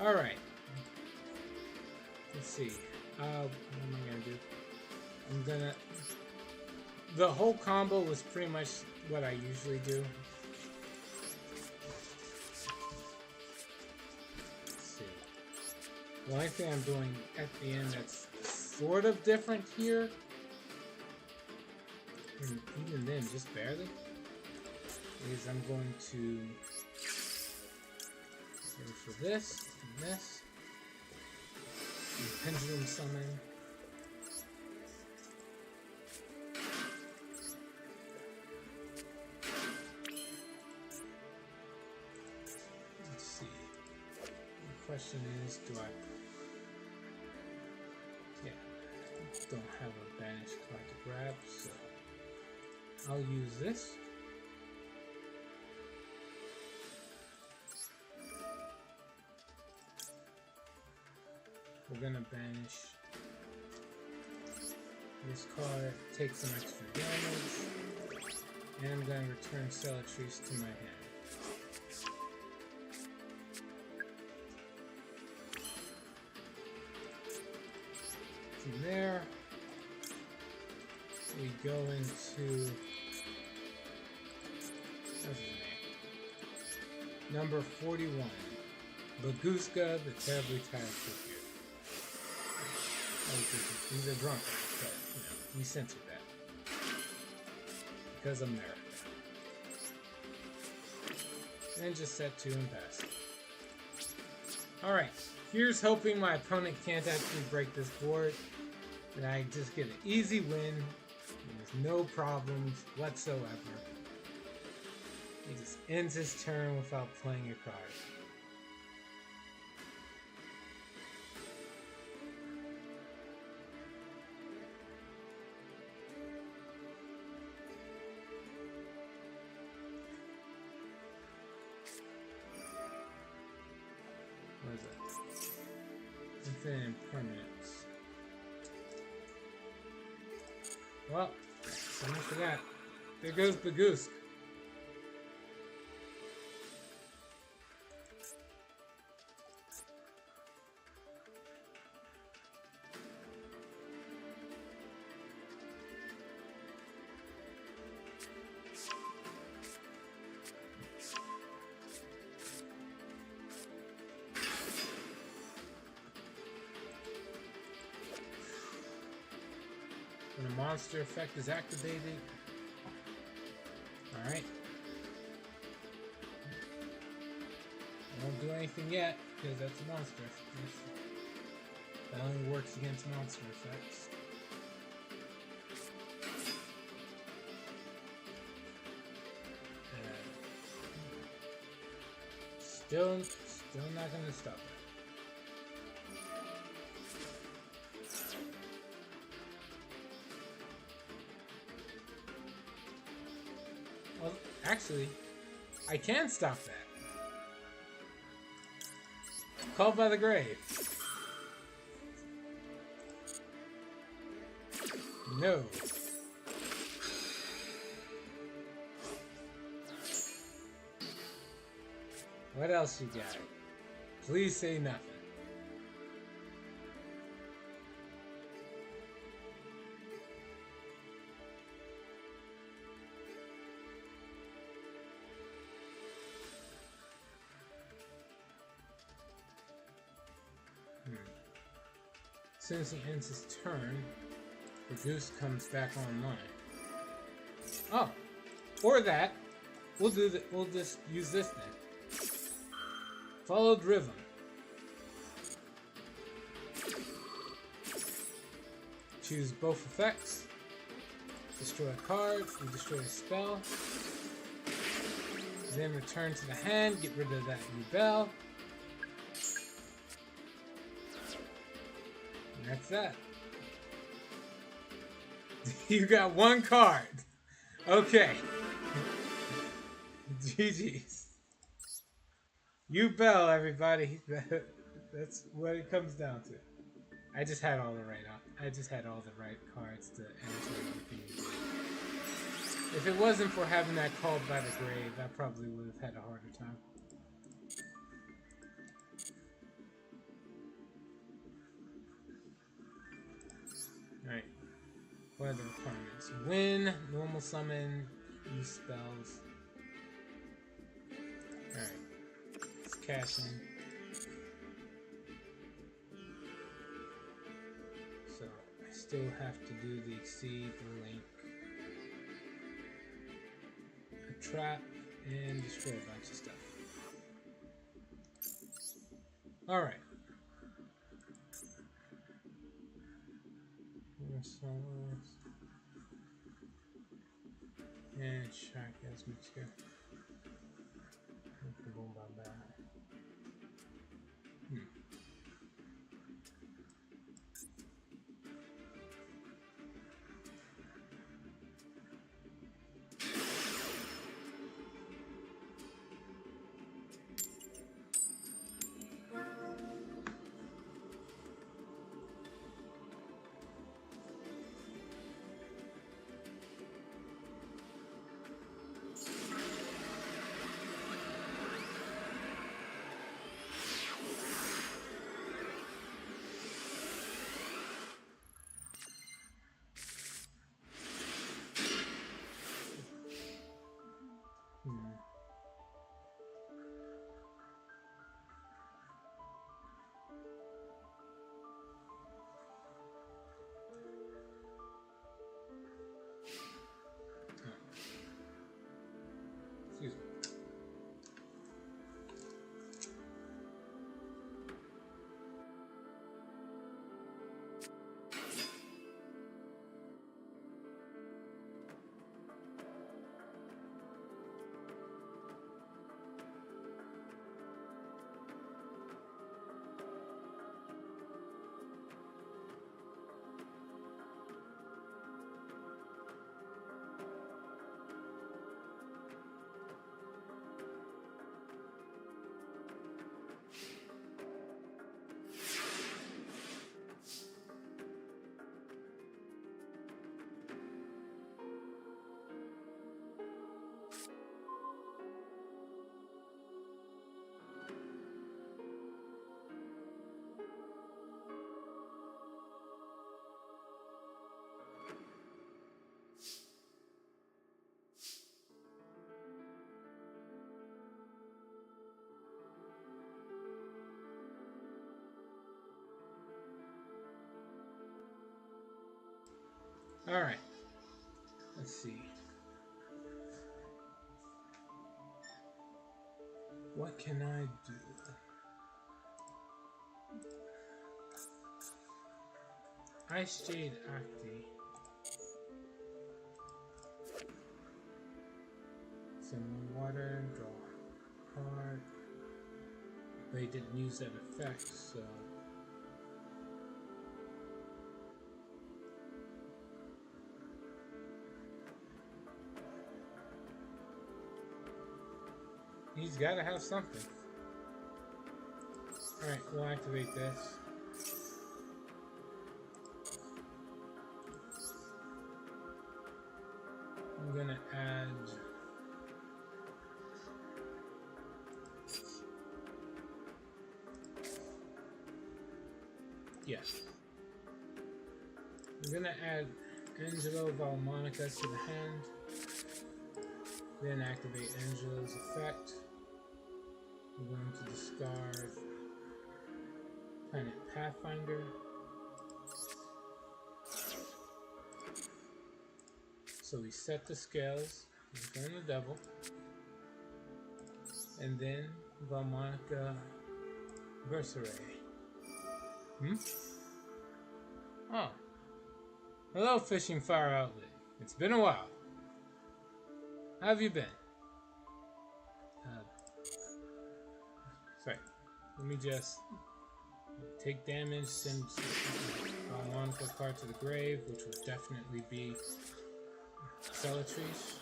Alright. Let's see. What am I gonna do? I'm gonna... The whole combo was pretty much what I usually do. Let's see. The only thing I'm doing at the end that's sort of different here, and even then, just barely, is I'm going to go for this and this. And pendulum summon. Let's see. The question is, do I... Yeah, I don't have a banish card to grab, so I'll use this. We're gonna banish this card, take some extra damage, and I'm gonna return Celatrice to my hand. From there, we go into, what's his name? Number 41, Bagooska, the Terribly Tired Figure. He's a drunkard, but you know, we censored that because America. And just set 2 and pass. Alright, here's hoping my opponent can't actually break this board, and I just get an easy win with no problems whatsoever. He just ends his turn without playing a card. What is that? Infinite Impermanence. Well, so much for that. There goes Bagoosk. When a monster effect is activated. Alright. Won't do anything yet, because that's a monster effect. That only works against monster effects. Still not gonna stop it. Well, actually, I can stop that. Called by the Grave. No. What else you got? Please say nothing. Since he ends his turn, the goose comes back online. Oh, or that. We'll do that. We'll just use this then. Followed Rhythm. Choose both effects. Destroy a card. You destroy a spell. Then return to the hand. Get rid of that Rebel. And that's that. You got one card. Okay. GG's. You bell, everybody. That's what it comes down to. I just had all the right cards to answer everything. If it wasn't for having that Called by the Grave, I probably would have had a harder time. What are the requirements? Win, normal summon, use spells. Alright. Let's cash in. So, I still have to do the exceed, the link, a trap, and destroy a bunch of stuff. Alright. And Shark has material. Excuse me. Alright. Let's see. What can I do? Ice Jade Acti. Some water, draw a card. They didn't use that effect, so. He's gotta have something. Alright, we'll activate this. I'm gonna add I'm gonna add Angelo Valmonica to the hand. Then activate Angelo's effect. I'm going to discard Planet Pathfinder. So we set the scales, return the devil, and then Valmonica Versare. Oh. Hello, Fishing Fire Outlet. It's been a while. How have you been? Sorry. Let me just take damage, send Valmonica card to the grave, which will definitely be Cellatrice.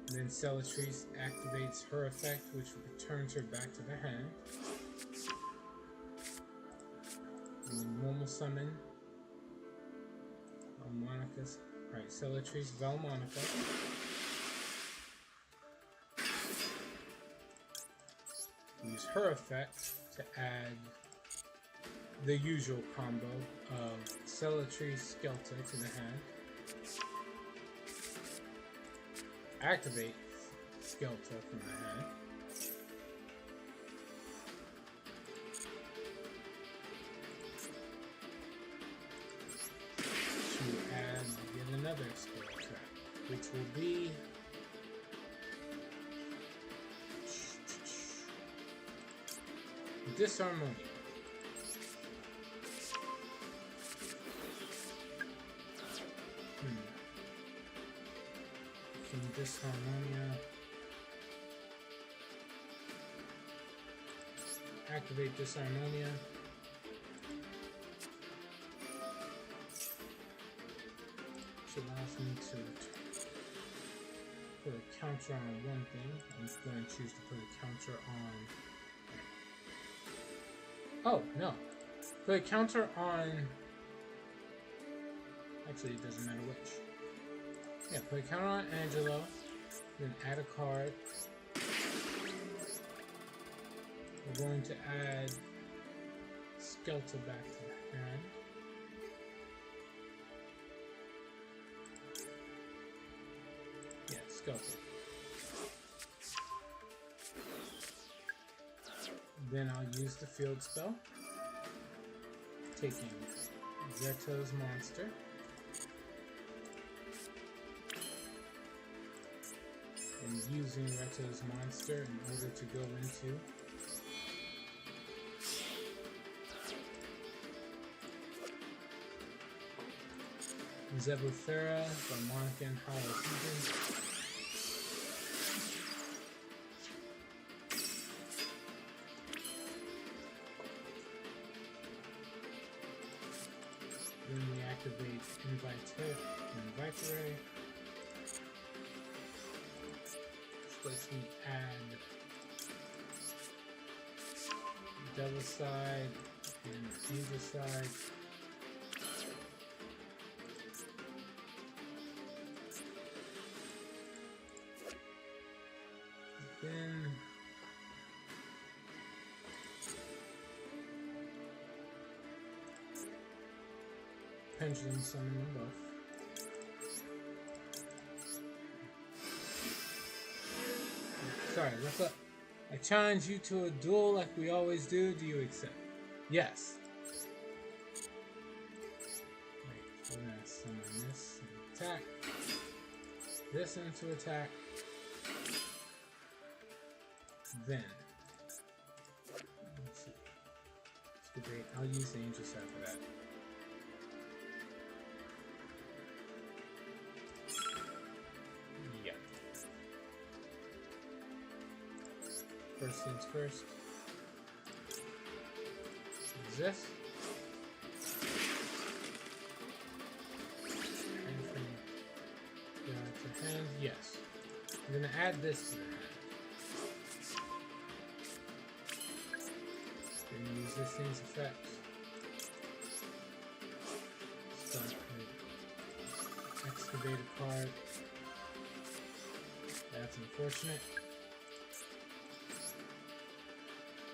And then Cellatrice activates her effect, which returns her back to the hand. And then normal summon Valmonica's. Alright, Cellatrice Valmonica. Use her effect to add the usual combo of Celatry Skelta to the hand, activate Skelta from the hand, to add yet another skill track, which will be Disharmonia. From Disharmonia, activate Disharmonia. Which allows me to put a counter on one thing. I'm just going to choose to put a counter on. Oh, no. Put a counter on. Actually, it doesn't matter which. Yeah, put a counter on Angelo, then add a card. We're going to add Skelta back to the hand. Yeah, Skelta. Then I'll use the field spell, taking Zeto's monster. And using Reto's monster in order to go into Zebothera from Monarchan Hollow Season. Then we activate Inviteray. Let's add Devil Side and Angel Side. Then Pendulum Summon them both. Sorry, what's up? I challenge you to a duel like we always do. Do you accept? Yes. Wait, we're gonna summon this and attack. This into attack. Then, let's see. Let's debate. I'll use the Angel Side for that. First things first. Is this? Anything to hand? Yes. I'm gonna add this to the hand. Then use this thing's effect. Start with excavate a card. That's unfortunate.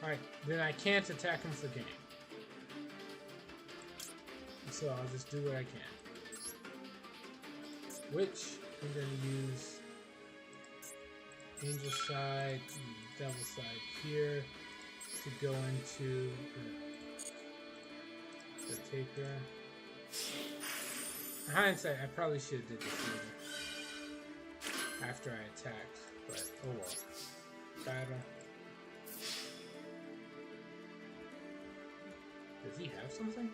Alright, then I can't attack him for game. So I'll just do what I can. Which I'm going to use Angel Side and Devil Side here to go into the Taker. In hindsight, I probably should have did this later. After I attacked, but oh well. Battle. Does he have something?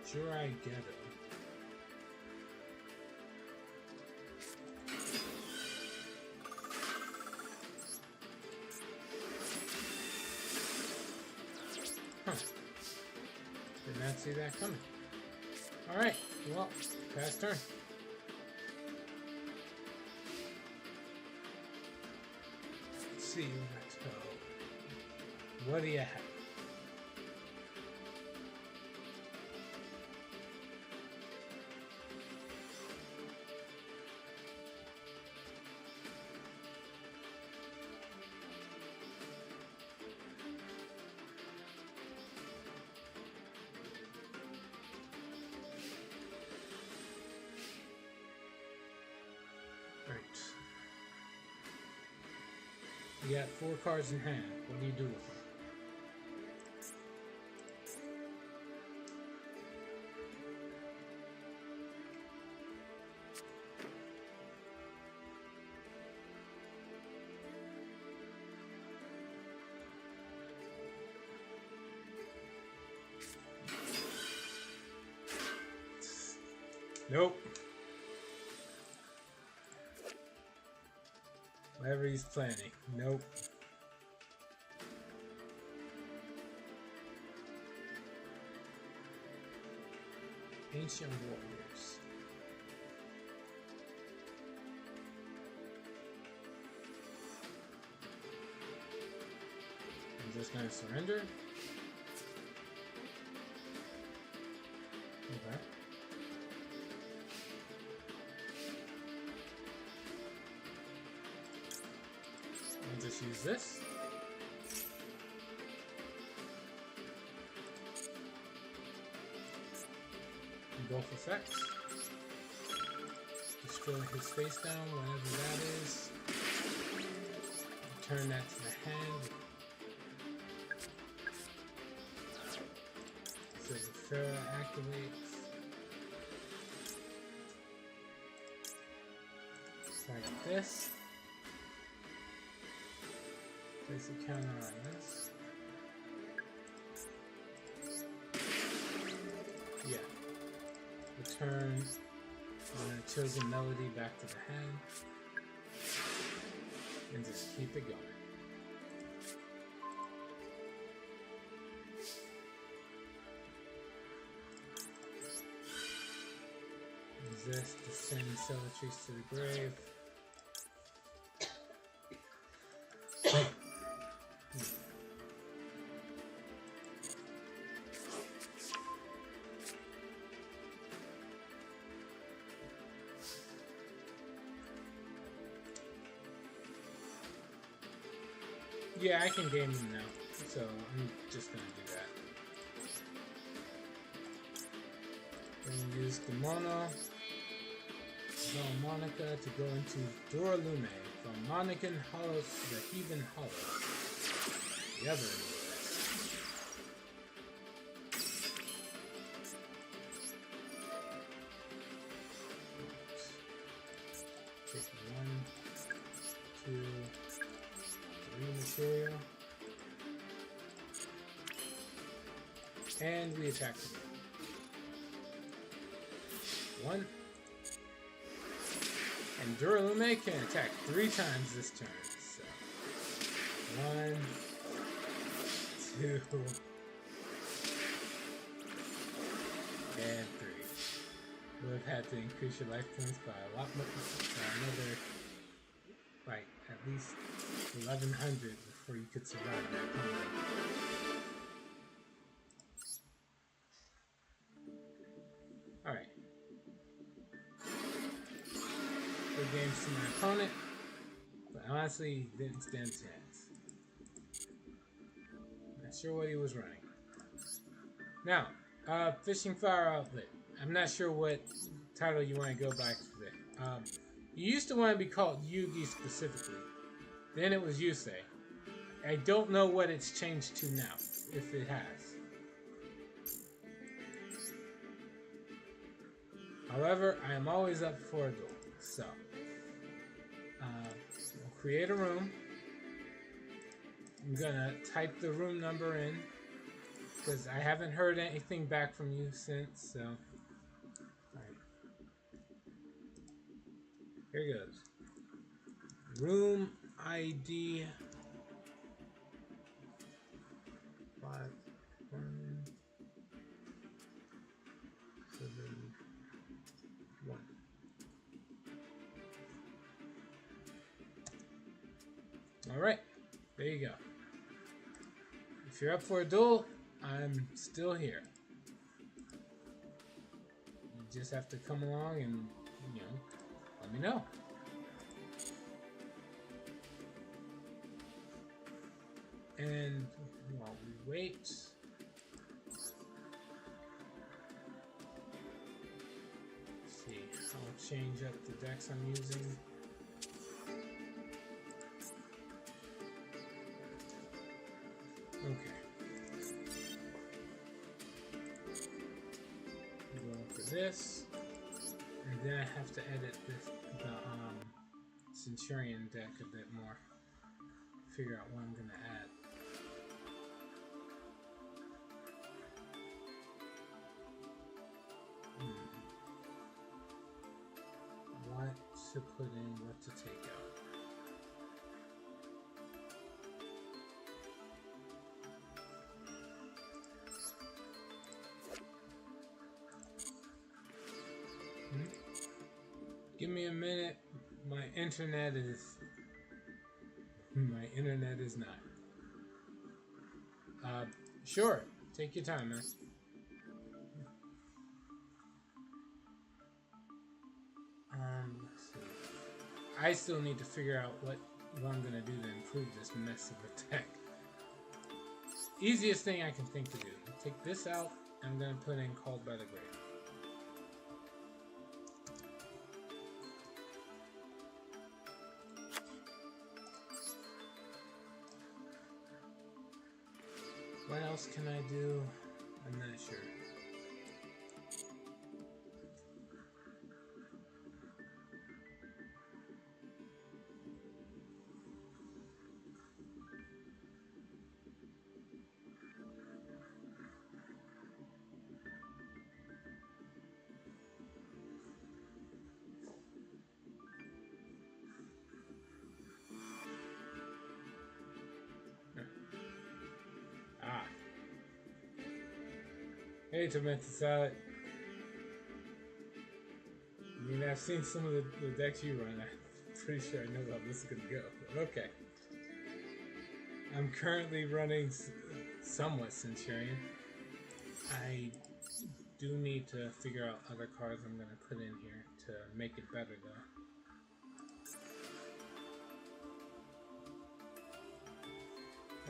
Jurai Ghetto. Did not see that coming. Alright, well, pass turn. Let's see, let's go. What do you have? You got 4 cards in hand. What do you do with them? Nope. Whatever he's planning. Nope. Ancient Warriors. I'm just gonna surrender. Okay. I'll just use this. Both effects. Destroy his face down, whatever that is. Return that to the hand. So the Pharaoh activates. Like this. Place a counter on this. Yeah. Return chosen melody back to the hand. And just keep it going. Resist, descend Cellatrice to the grave. Yeah, I can game them now, so I'm just gonna do that. I'm gonna use the Mono Monica to go into Duralume from Monican Hollows to the Heathen Hollow. The other end of this. Take 1, 2, 3 material. And we attack them. 1. And Duralume can attack 3 times this turn. So 1, 2, and 3. Would have had to increase your life points by a lot more, another, like, at least 1100 before you could survive that combo. Alright. Good games to my opponent, but honestly, he didn't stand a chance. Not sure what he was running. Now, Fishing Fire Outlet. I'm not sure what title you want to go by for that. You used to want to be called Yugi specifically. Then it was Yusei. I don't know what it's changed to now, if it has. However, I am always up for a duel. So, we'll create a room. I'm gonna type the room number in, because I haven't heard anything back from you since, so. Alright. Here goes. Room ID 5171. Alright, there you go. If you're up for a duel, I'm still here. You just have to come along and, you know, let me know. And while we wait, let's see, I'll change up the decks I'm using. Okay. Go for this, and then I have to edit the Centurion deck a bit more. Figure out what I'm gonna add. What to put in, what to take out. Give me a minute. My internet is not. Sure. Take your time, man. Let's see. I still need to figure out what I'm gonna do to improve this mess of a deck. Easiest thing I can think to do. Take this out, and I'm gonna put in Called by the Grave. What else can I do? I'm not sure. Hey, Tomato Salad. I mean, I've seen some of the decks you run. I'm pretty sure I know how this is going to go. But okay. I'm currently running somewhat Centurion. I do need to figure out other cards I'm going to put in here to make it better, though.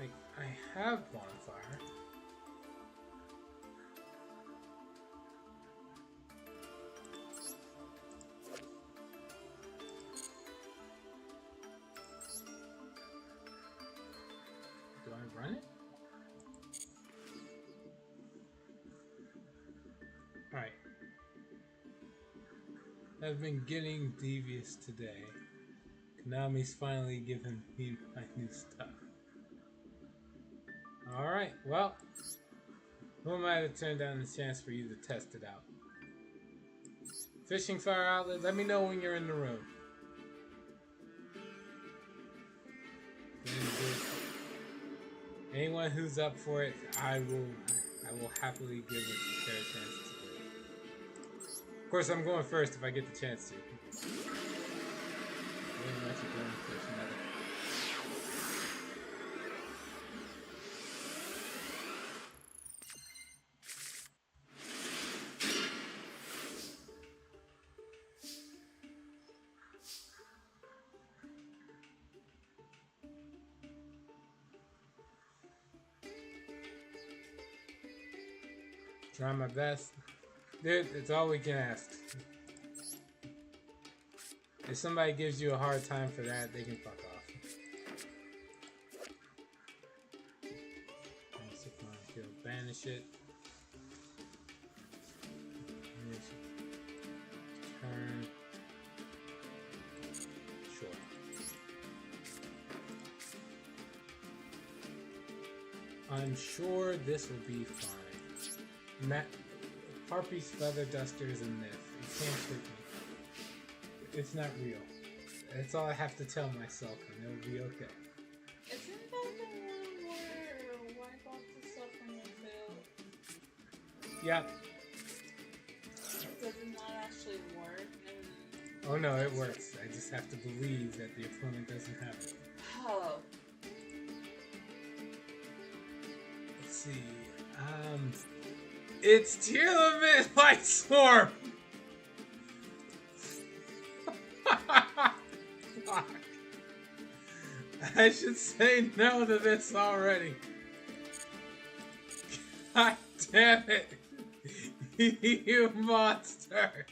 Like, I have Bonfire. Do I run it? Alright. I've been getting devious today. Konami's finally given me my new stuff. Alright, well, who am I to turn down the chance for you to test it out? Fishing Fire Outlet, let me know when you're in the room. Anyone who's up for it, I will happily give it a fair chance to do it. Of course, I'm going first if I get the chance to. Try my best. Dude, it's all we can ask. If somebody gives you a hard time for that, they can fuck off. Banish it. Turn. Sure. I'm sure this will be fine. Harpy's Feather Duster is a myth. It can't hurt me. It's not real. That's all I have to tell myself, and it'll be okay. Isn't that the one where wipe off the stuff from your field? Yep. Does it not actually work? Oh no, it works. I just have to believe that the opponent doesn't have it. Oh. see. It's Tier Limit Light Swarm! Fuck. I should say no to this already. God damn it! You monster!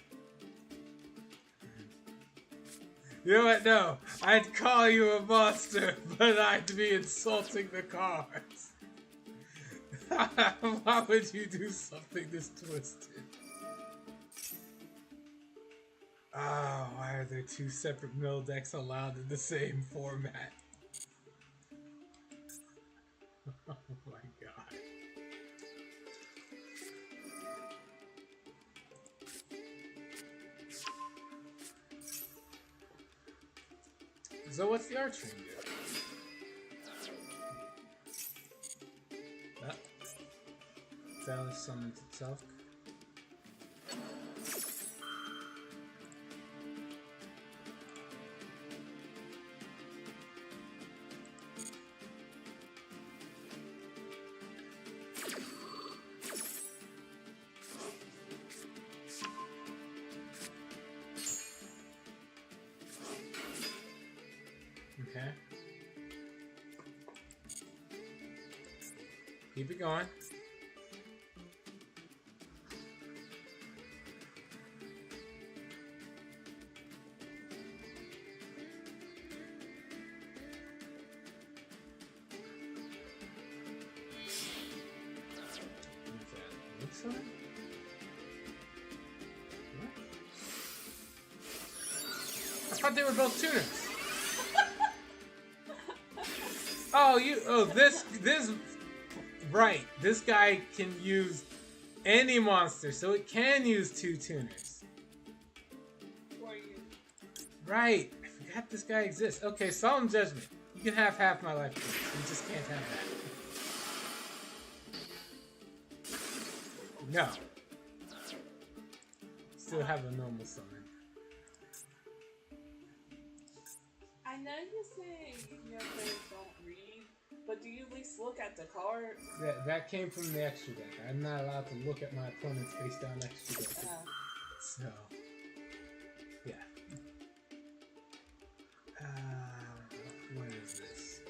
You know what? No, I'd call you a monster, but I'd be insulting the cards. Why would you do something this twisted? Oh, why are there two separate mill decks allowed in the same format? Oh my god. So what's the archery do? Ah. Phallus summons itself. Okay. Keep it going. Looks like? What? I thought they were both tuners. Oh, this, right. This guy can use any monster, so it can use two tuners. Right. I forgot this guy exists. Okay, Solemn Judgment. You can have half my life points. You just can't have that. No. Still have a normal summon. I know you say your players don't read, but do you at least look at the cards? That came from the extra deck. I'm not allowed to look at my opponent's face down extra deck. So, yeah. What is this?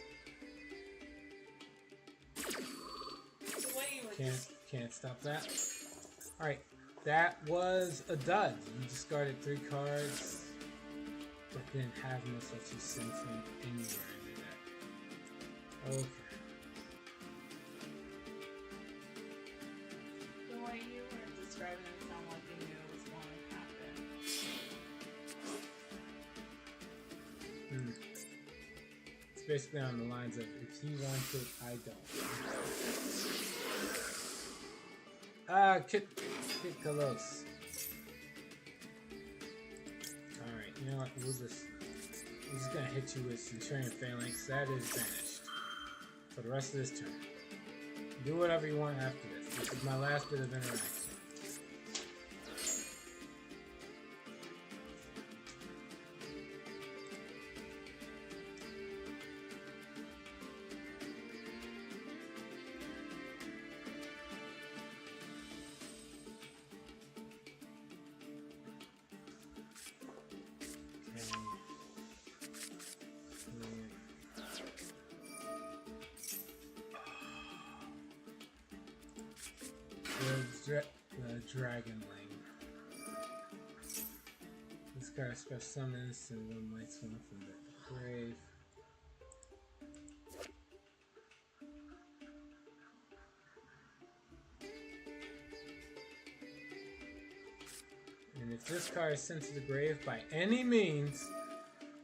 So what you were Can't stop that. Alright, that was a dud. You discarded 3 cards, but then having this lets you send him anywhere in the deck. Okay. The way you were describing it sounded like you knew it was going to happen. It's basically on the lines of, if he wants it, I don't. Kit Kalos. Alright, you know what, we're just gonna hit you with Centurion Phalanx. That is vanished. For the rest of this turn. Do whatever you want after this. This is my last bit of interaction. The Dragonling. This card special summons and one lights one from the grave. And if this card is sent to the grave by any means,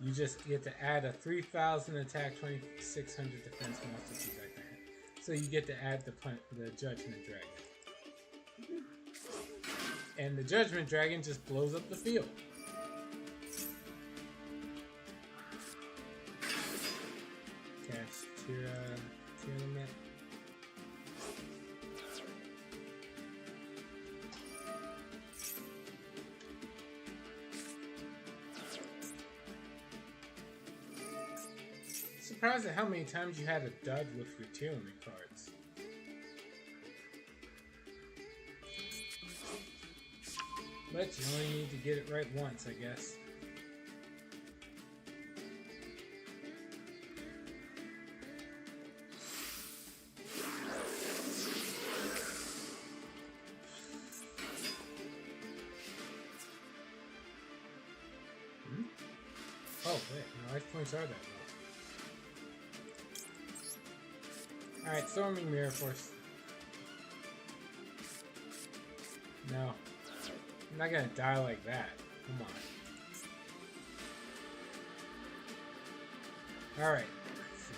you just get to add a 3,000 attack, 2,600 defense monster to that card. So you get to add the Judgment Dragon. And the Judgment Dragon just blows up the field. Cast Tyrannet. Surprised at how many times you had a dud with your Tyrannet cards. But you only need to get it right once, I guess. Oh, wait, my life points are that low. Alright, Storming Mirror Force. No. I'm not gonna die like that. Come on. Alright. Let's see.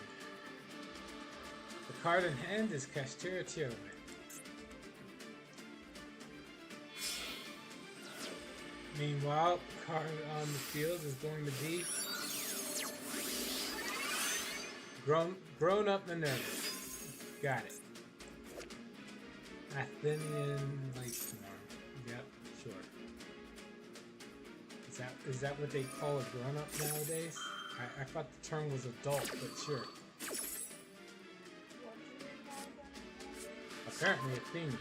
The card in hand is Kashtira Tearman. Meanwhile, the card on the field is going to be Grown Up Minerva. Got it. Athenian Lightstorm. Yep, sure. Is that what they call a grown up nowadays? I thought the term was adult, but sure. Apparently Athenian.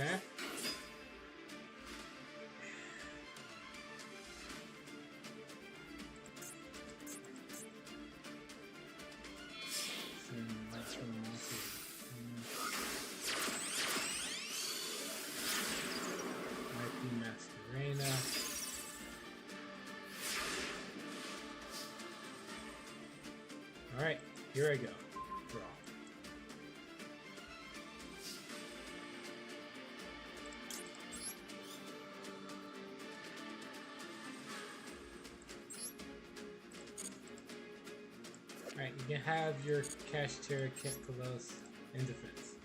Okay. Masquerena. Alright, here I go. Draw. Alright, you can have your Kashtira Kefkalos in defense.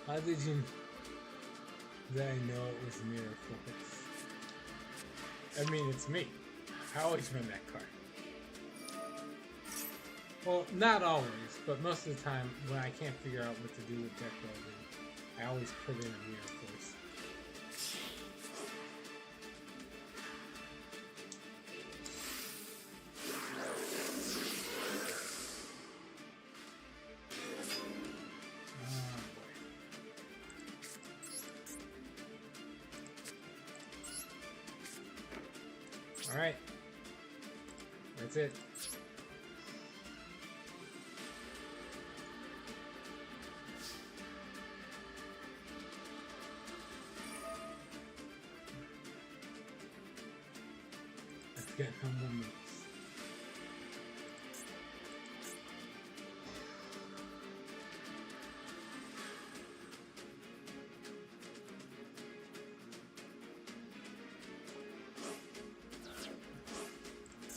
How did you... Did I know it was Mirror Force? I mean, it's me. I always run that card. Well, not always, but most of the time when I can't figure out what to do with deck building, I always put in a Mirror Force. Alright. That's it. Let's get no more moves.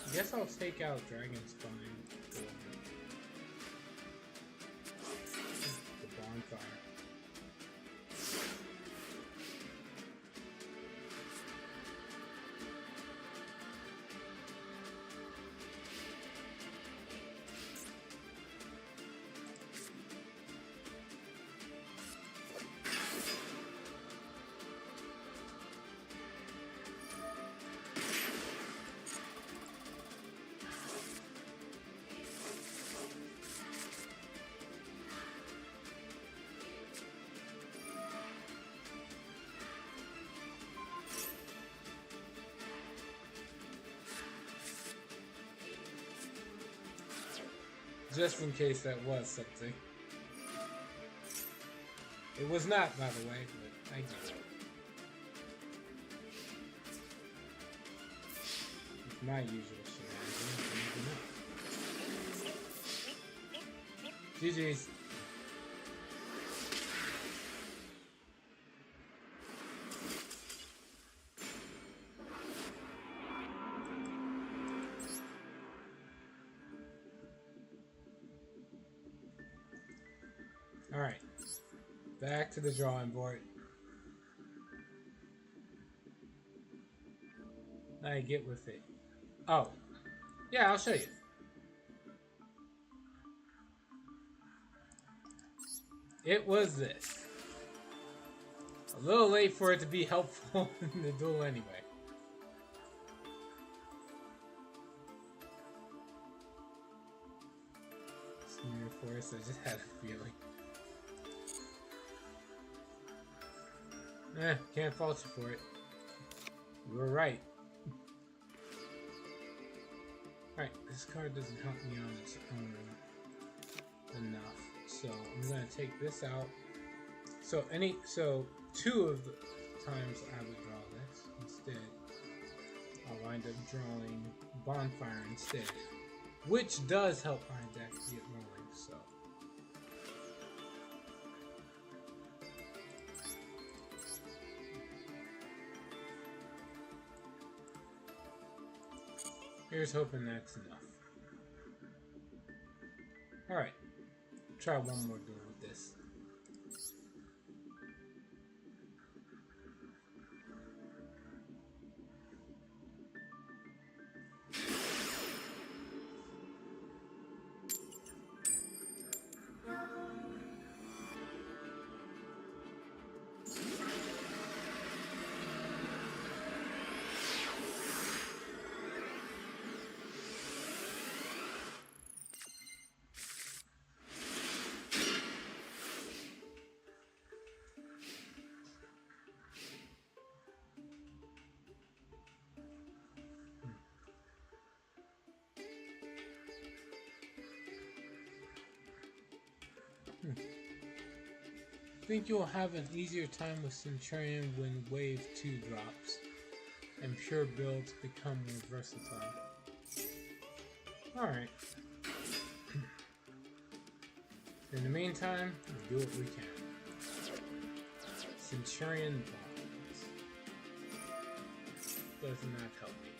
I guess I'll take out Dragon Spine for the bonfire. Just in case that was something. It was not, by the way, but I get it. My usual shenanigans. GG's. Alright. Back to the drawing board. I get with it. Oh. Yeah, I'll show you. It was this. A little late for it to be helpful in the duel anyway. Smear Force, I just had a feeling. Can't fault you for it. You were right. Alright, this card doesn't help me on its own enough. So I'm gonna take this out. So two of the times I would draw this instead, I'll wind up drawing Bonfire instead, which does help my deck get rolling. So here's hoping that's enough. Alright, try one more duel with this. I think you'll have an easier time with Centurion when Wave 2 drops and pure builds become more versatile. Alright. In the meantime, we'll do what we can. Centurion Bonds. Does not help me.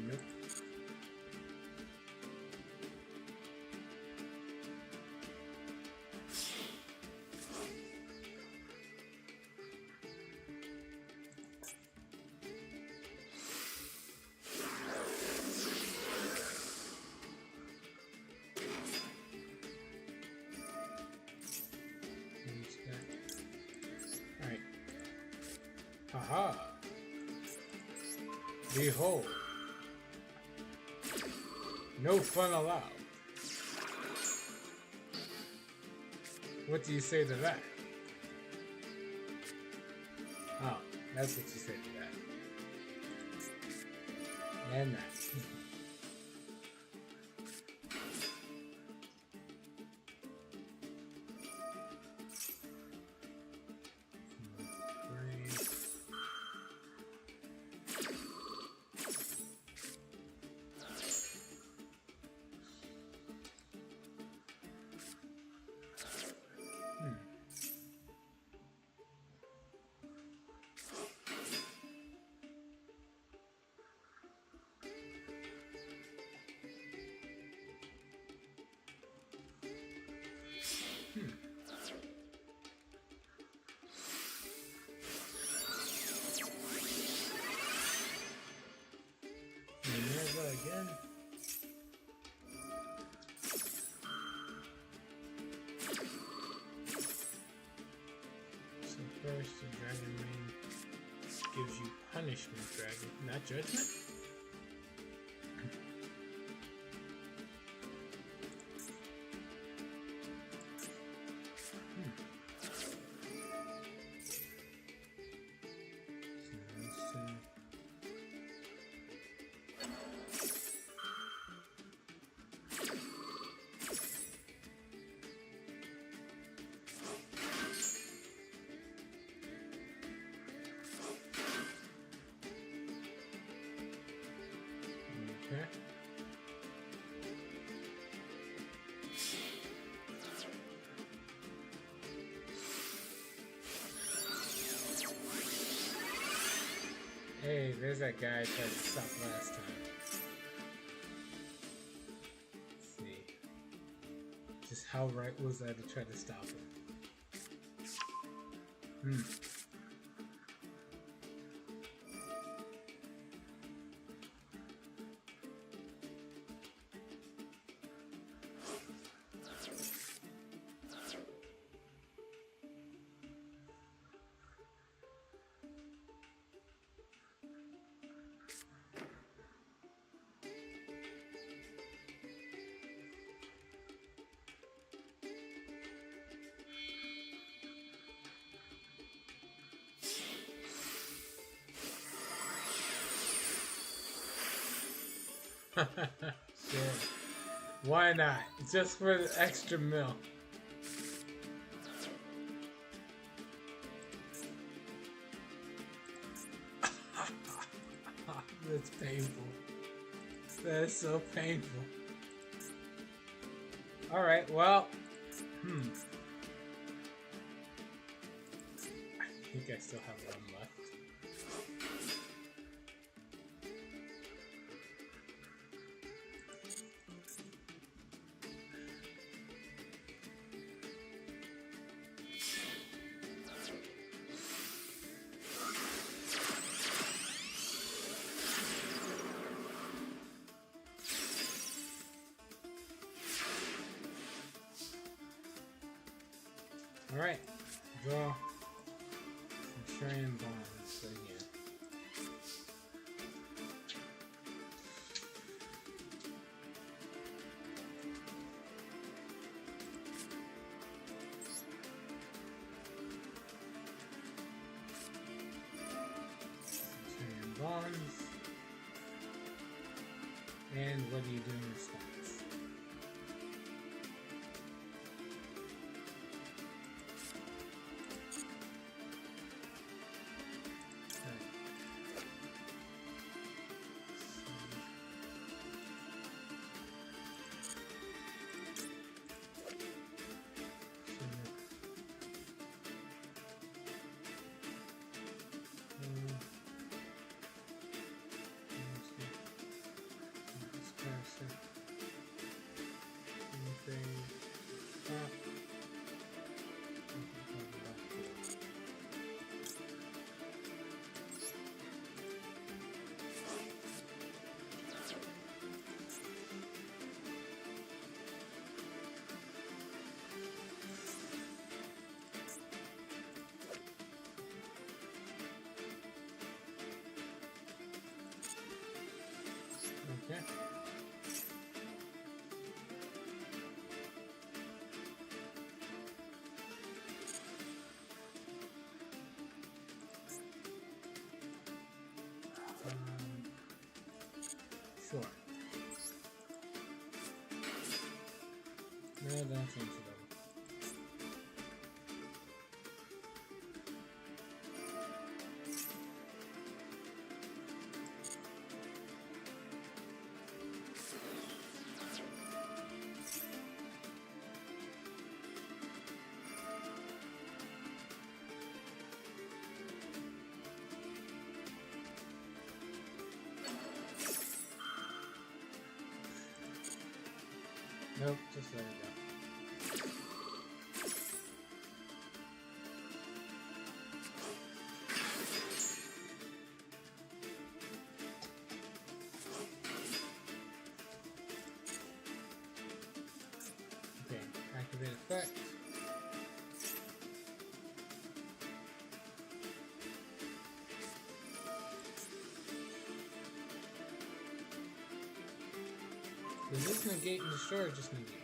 Nope. Aha! Behold! No fun allowed. What do you say to that? Oh, that's what you say to that. And that. Again. So first, the Dragon Ring gives you Punishment Dragon, not Judgment? Hey, there's that guy I tried to stop last time. Let's see. Just how right was I to try to stop him? Sure. Why not? Just for the extra milk. That's painful. That is so painful. Alright, well. I think I still have one left. Alright, draw Centurion Bonds again. Centurion Bonds. And what do you do in response? Okay. Sure. No, don't change it over. Nope, just let it go. Okay, activate effect. Does this negate and destroy or just negate?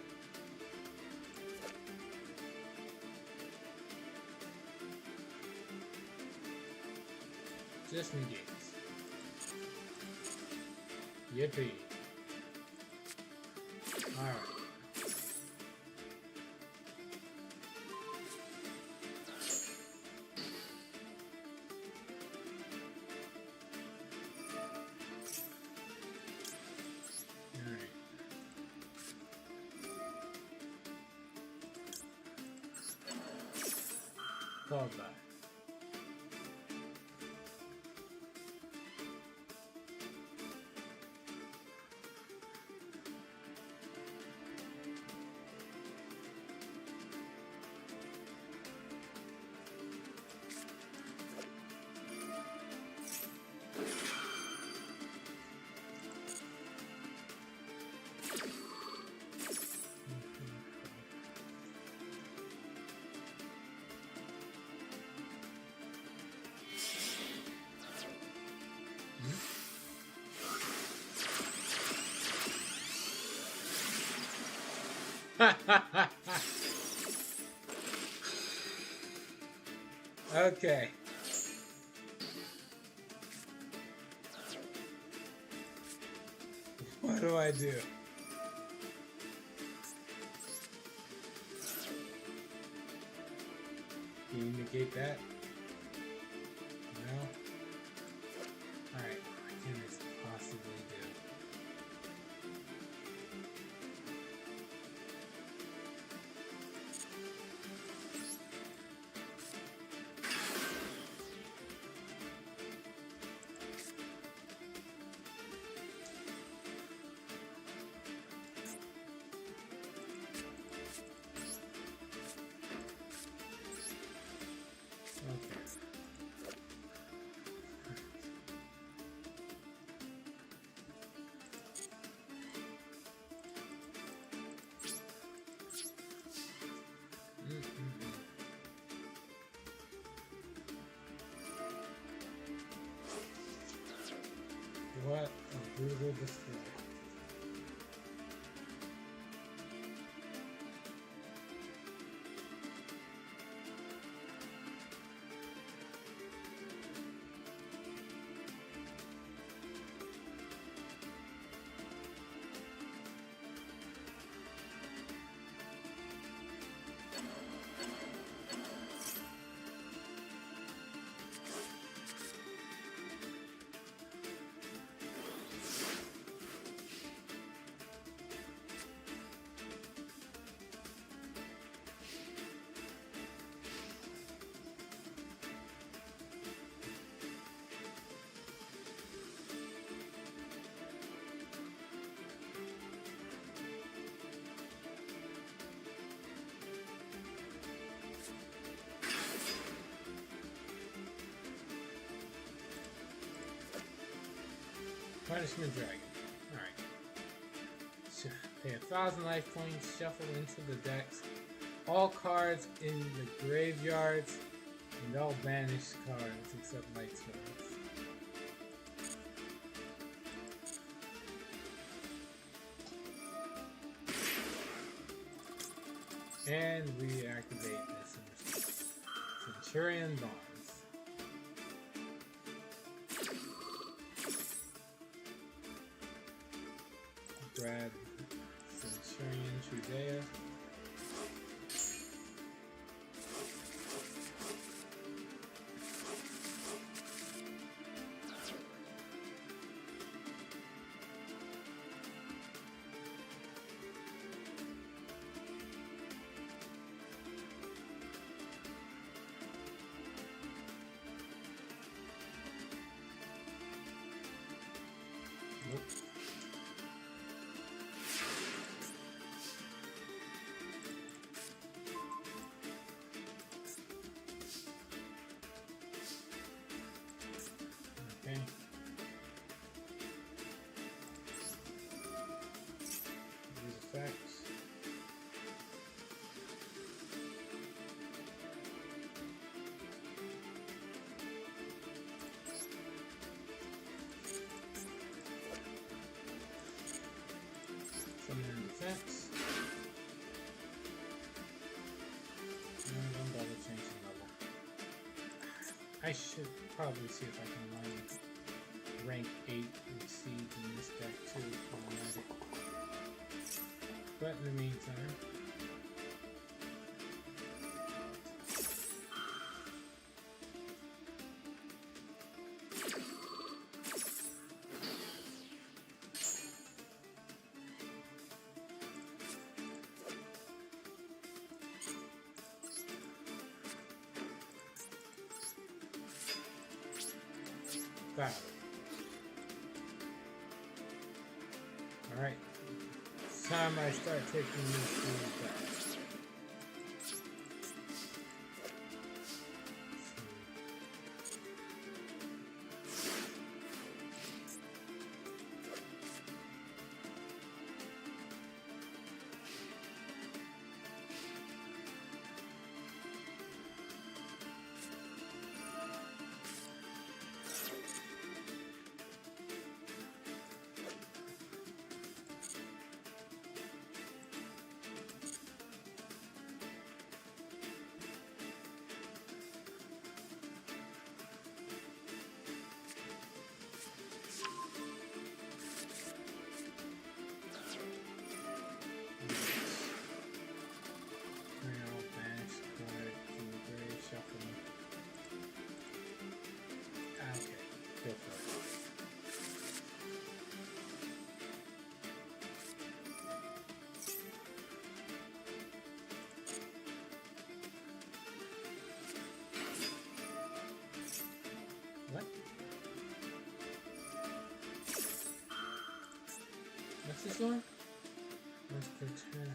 Just negates. Yippee. Alright. Followed by Okay. What do I do? Can you negate that? No? Alright, what can this possibly do? What a brutal display. Punishment Dragon. Alright. Pay 1,000 life points, shuffle into the decks all cards in the graveyards and all banished cards except light cards. And we activate this Centurion Bonds. Grab Centurion Trudea. Nope. Okay. Use effects. Summon and defense. And one double change in level. I should probably see if I can learn rank 8 exceeds in this deck too. Automatic. But in the meantime, battle. Alright. It's time I start taking these things back. this one? Let's pretend.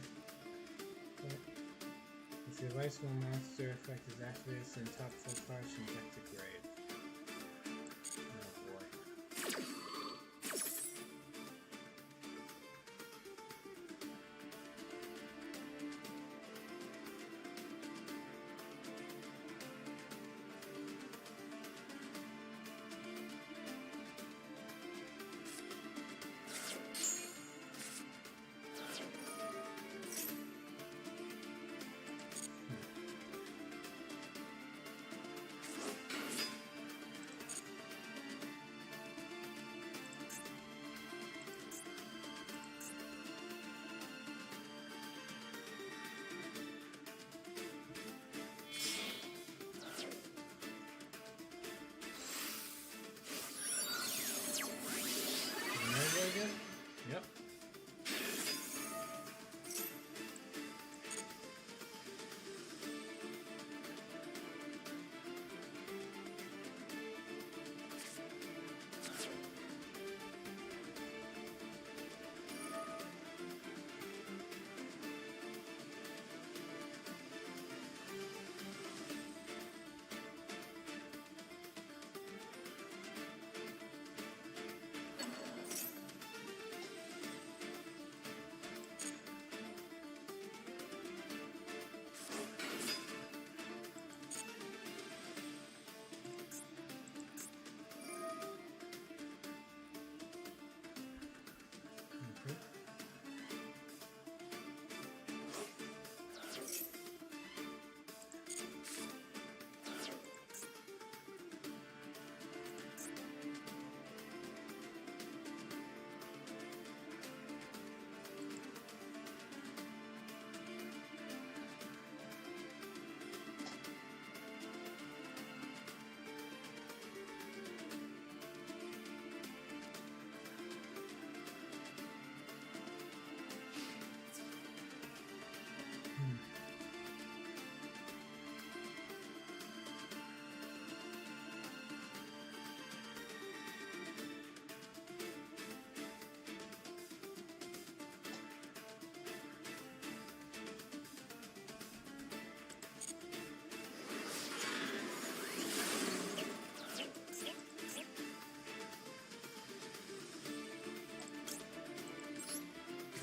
If your Life Swarm monster effect is activated, send top 4 cards from deck to grave. Oh boy. Again? Yep.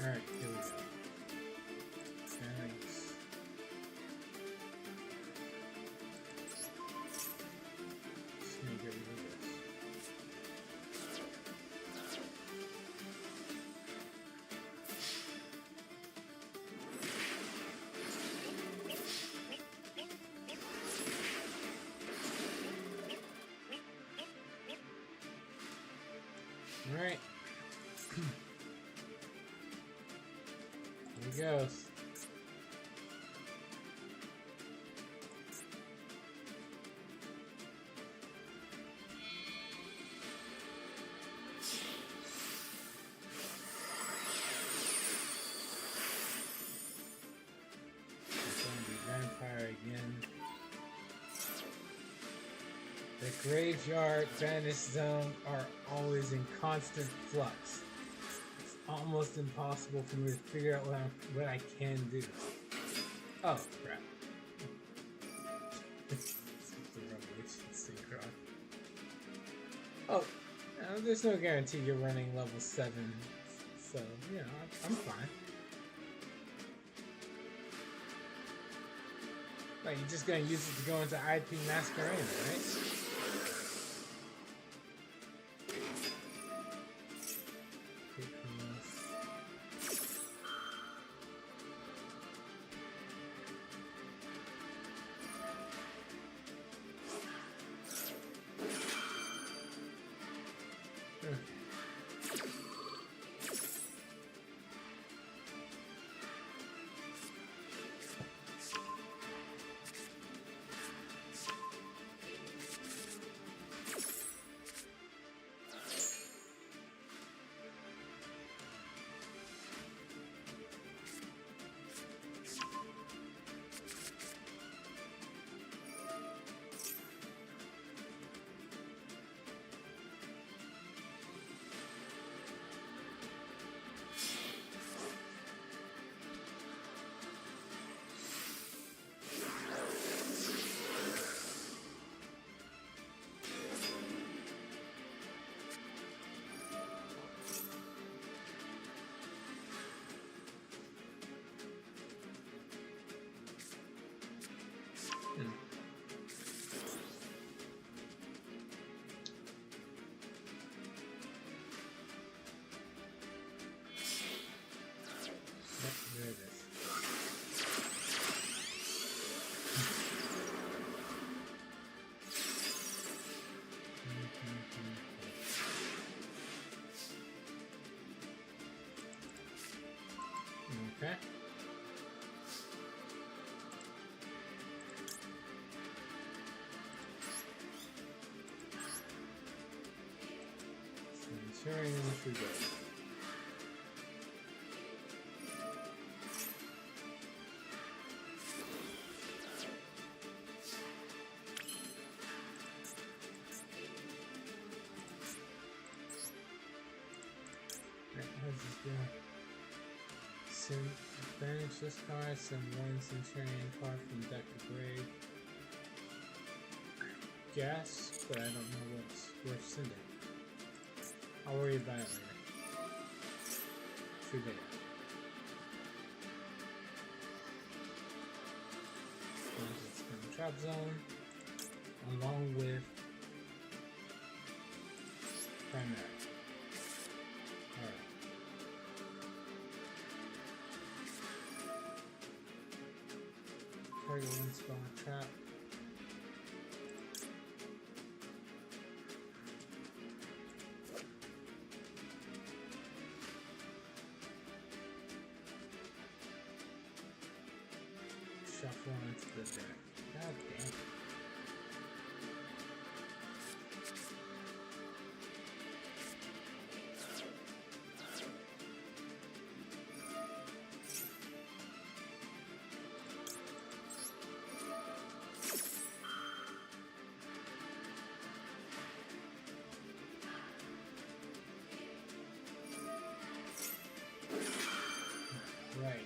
Alright, here we go. Thanks. Just gonna get rid of this. Alright. Here he goes. Zombie vampire again. The graveyard banished zone are always in constant flux. Almost impossible for me to figure out what I can do. Oh crap! The Revelation Synchron. Oh, there's no guarantee you're running level 7, so you know I'm fine. Like you're just gonna use it to go into IP Masquerade, right? Centurion Trigger. Banish this card, send one Centurion card from deck to grave. Guess, but I don't know what's worth sending. I'll worry about it later. True data. It's in the trap zone, along with primary. Alright. Target one spell trap. Shuffle into the deck. God damn. Right.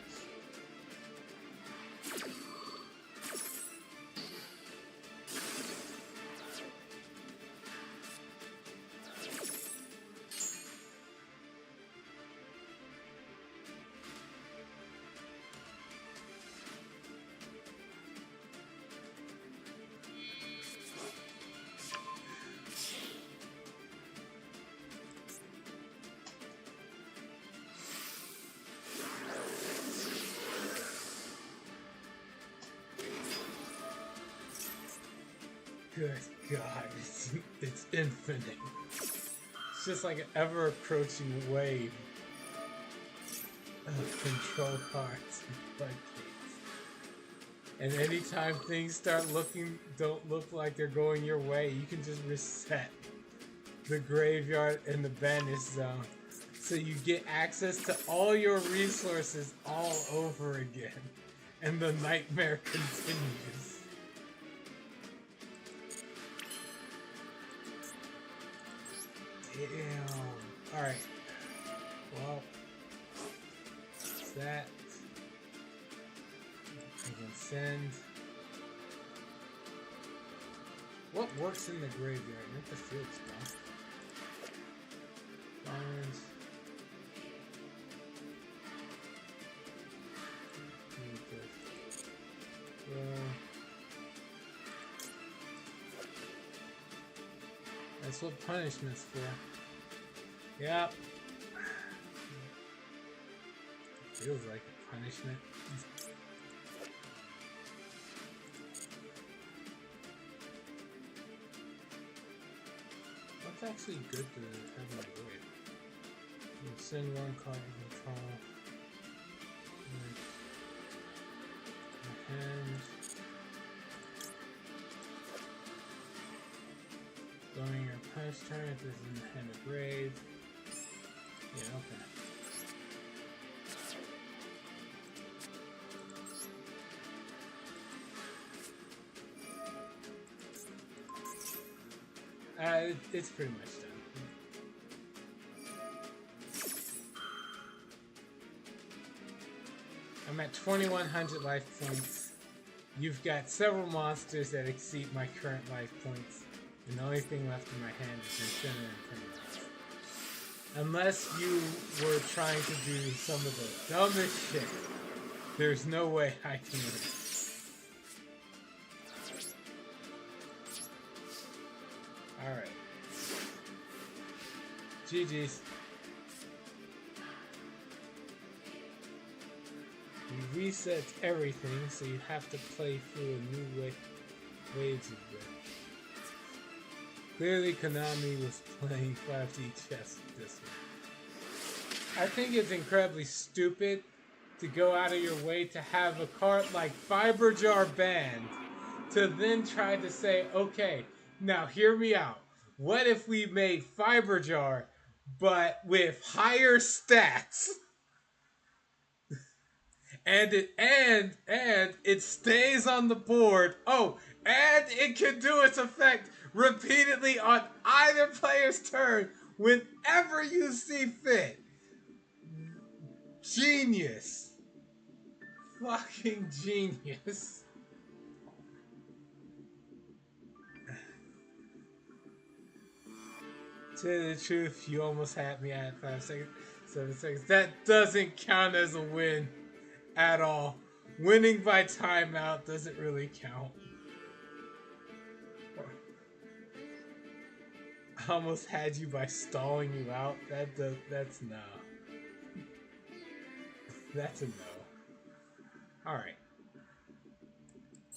Good God, it's infinite. It's just like an ever-approaching wave of control cards and floodgates. And anytime things don't look like they're going your way, you can just reset the graveyard and the banish zone. So you get access to all your resources all over again. And the nightmare continues. Damn. Alright. Well, that's that. I can send. What works in the graveyard? Not the field spell. Barnes. That's what punishment's for. Yep. Feels like a punishment. What's actually good to have in the grave? You can send one card you control. And during your punch turn, if this is in the hand of grave. Yeah, okay. It's pretty much done. I'm at 2,100 life points. You've got several monsters that exceed my current life points. And the only thing left in my hand is Incinerator and Primrose. Unless you were trying to do some of the dumbest shit, there's no way I can win. Alright. GG's. You reset everything, so you have to play through a new waves of it. Clearly Konami was playing 5D chess this one. I think it's incredibly stupid to go out of your way to have a card like Fiber Jar banned, to then try to say, okay, now hear me out. What if we made Fiber Jar but with higher stats. And it stays on the board. Oh, and it can do its effect repeatedly on either player's turn whenever you see fit. Genius. Fucking genius. To tell you the truth, you almost had me at 5 seconds, 7 seconds. That doesn't count as a win at all. Winning by timeout doesn't really count. I almost had you by stalling you out. That's no. That's a no. Alright.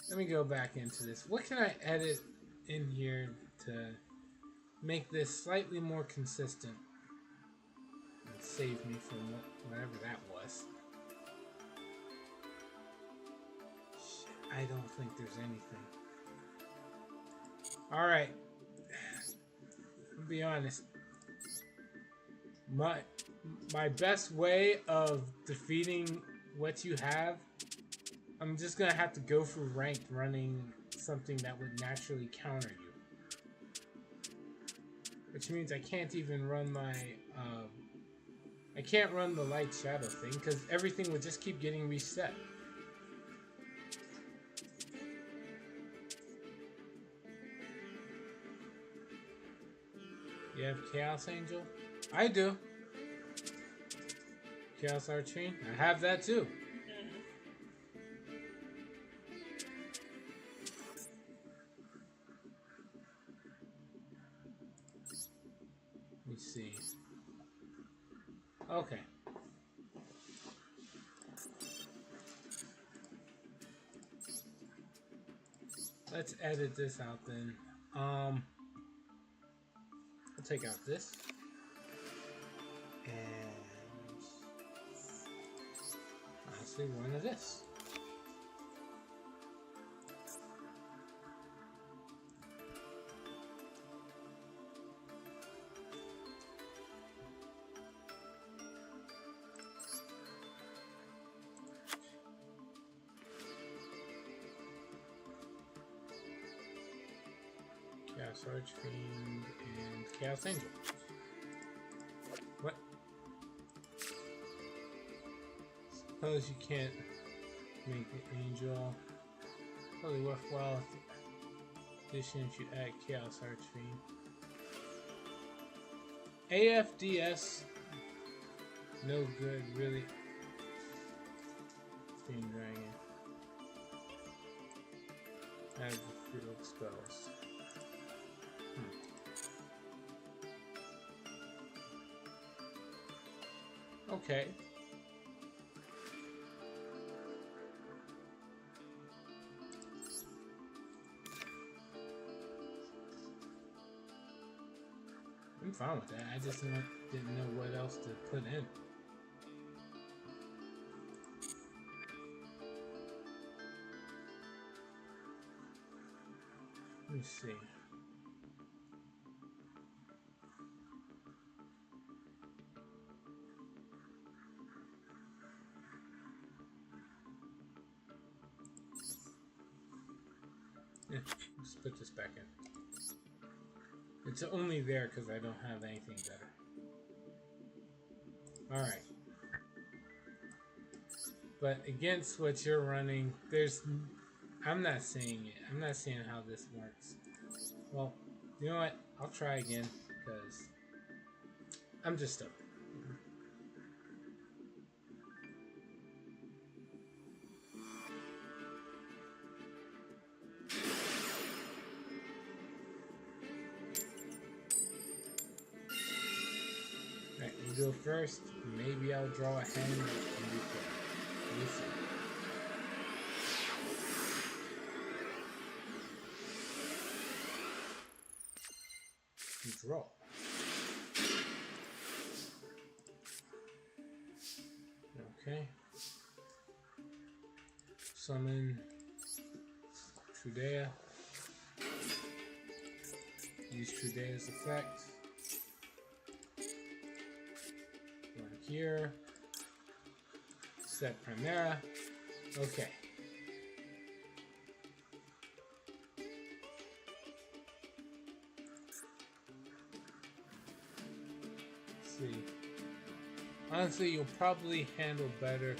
Let me go back into this. What can I edit in here to make this slightly more consistent and save me from whatever that was? Shit, I don't think there's anything. Alright. I'll be honest. My best way of defeating what you have, I'm just gonna have to go for ranked running something that would naturally counter you. Which means I can't even run my, I can't run the light shadow thing because everything would just keep getting reset. You have Chaos Angel? I do. Chaos Archfiend? I have that too. Let me see. Okay. Let's edit this out then. I'll take out this. And honestly, one of this. Chaos Archfiend and Chaos Angel. What? Suppose you can't make the Angel. Probably worthwhile addition if you add Chaos Archfiend. AFDS, no good, really. Fiend Dragon. Add the field spells. Okay. I'm fine with that. I just didn't know what else to put in. Let me see. Yeah, let's put this back in. It's only there because I don't have anything better. Alright. But against what you're running, I'm not seeing it. I'm not seeing how this works. Well, you know what? I'll try again because I'm just stubborn. Alright, we'll go first. Maybe I'll draw a hand and you play. We'll see. Draw. Okay. Summon Trudea. Use Trudea's effect. here. Set Primera. Okay. Let's see. Honestly, you'll probably handle better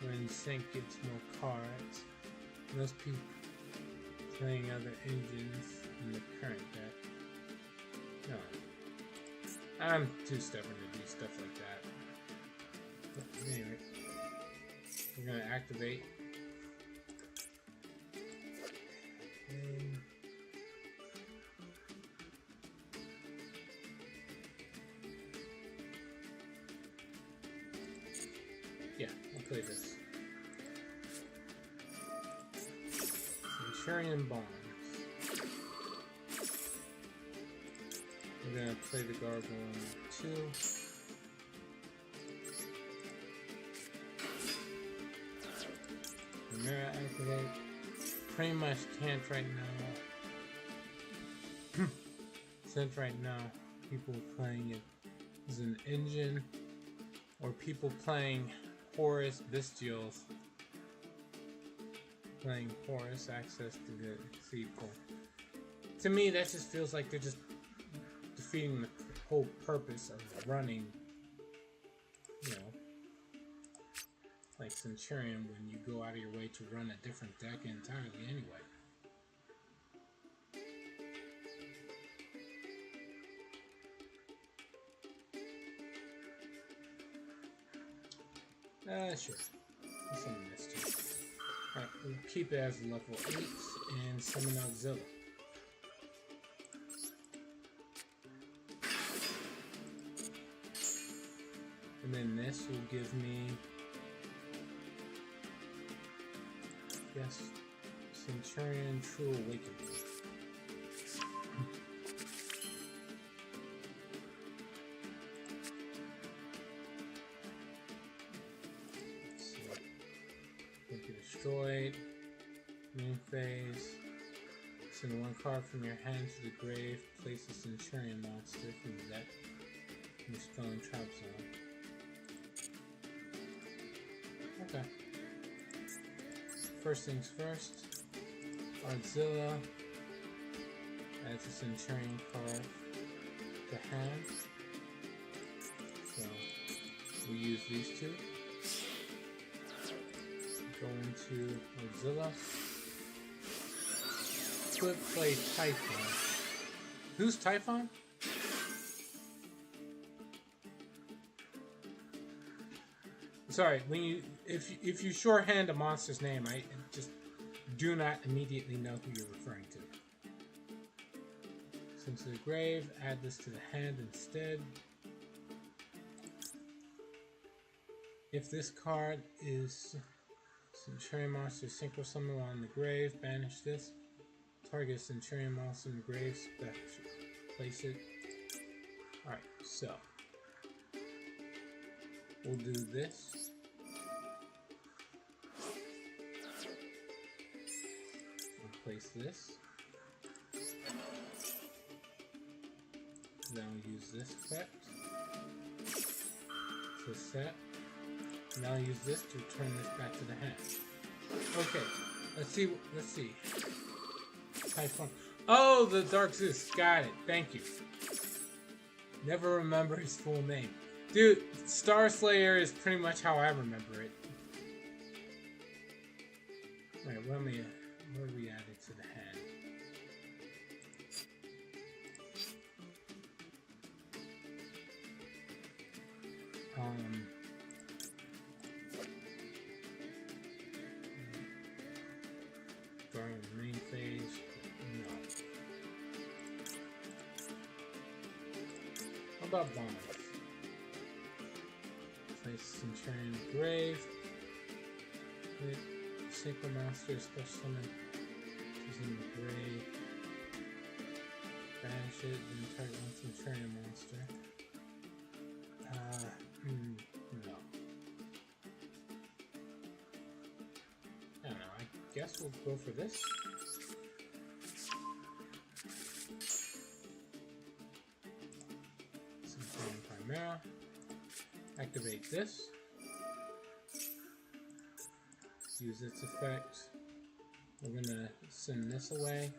when Sync gets more cards. Most people playing other engines in the current deck. No. I'm too stubborn to do stuff like that. But anyway, we're gonna activate. And yeah, I'll play this. Centurion Bombs. We're gonna play the Gargoyle 2. Primera activate. Pretty much can't right now. Since right now people playing it as an engine, or people playing Horus Bestials. Playing Horus access to the sequel. To me, that just feels like they're just defeating the whole purpose of running, you know, like Centurion, when you go out of your way to run a different deck entirely anyway. Sure. Some of this too. Alright, we'll keep it as level 8 and summon Auxilla. And then this will give me, yes, Centurion True Awakening. Destroyed. Main phase. Send one card from your hand to the grave. Place a Centurion monster from the deck in the Strong Trap Zone. Okay. First things first. Auxilla adds a Centurion card to hand. So we use these two. Go into Auxilla. Could play Typhon. Who's Typhon? Sorry, when you if you shorthand a monster's name, I just do not immediately know who you're referring to. Send to the grave, add this to the hand instead. If this card is Centurion monster synchro summon on the grave, banish this. Target Centurion monster in the grave, place it. Alright, so we'll do this. We'll place this. Then we'll use this effect to set. Now use this to turn this back to the hand. Okay, let's see. Let's see. Typhon. Oh, the Dark Zeus. Got it. Thank you. Never remember his full name, dude. Star Slayer is pretty much how I remember it. Wait, what are we adding to the hand? During the main phase, no. How about bombs? Place Centurion grave. Hit Synchro Master, special summon using the grave. Banish it and target one Centurion monster. No. I don't know, I guess we'll go for this. Centurion Primera. activate this. Use its effect. We're gonna send this away.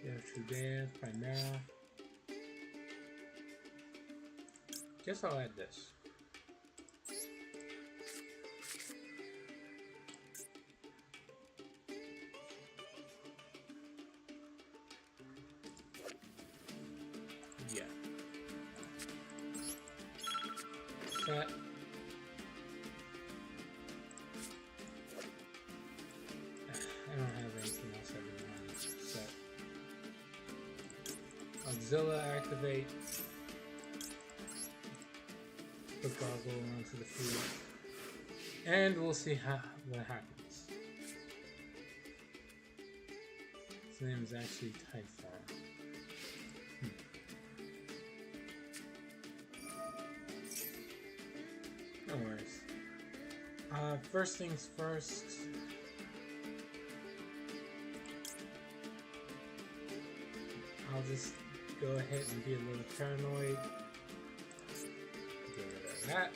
Yeah, True Dance, Primera. Guess I'll add this. Yeah. Set. I don't have anything else I really want to set. Auxilla activate. Put Goggle onto the field. And we'll see what happens. His name is actually Typhon. No worries. First things first. I'll just go ahead and be a little paranoid. Get rid of that.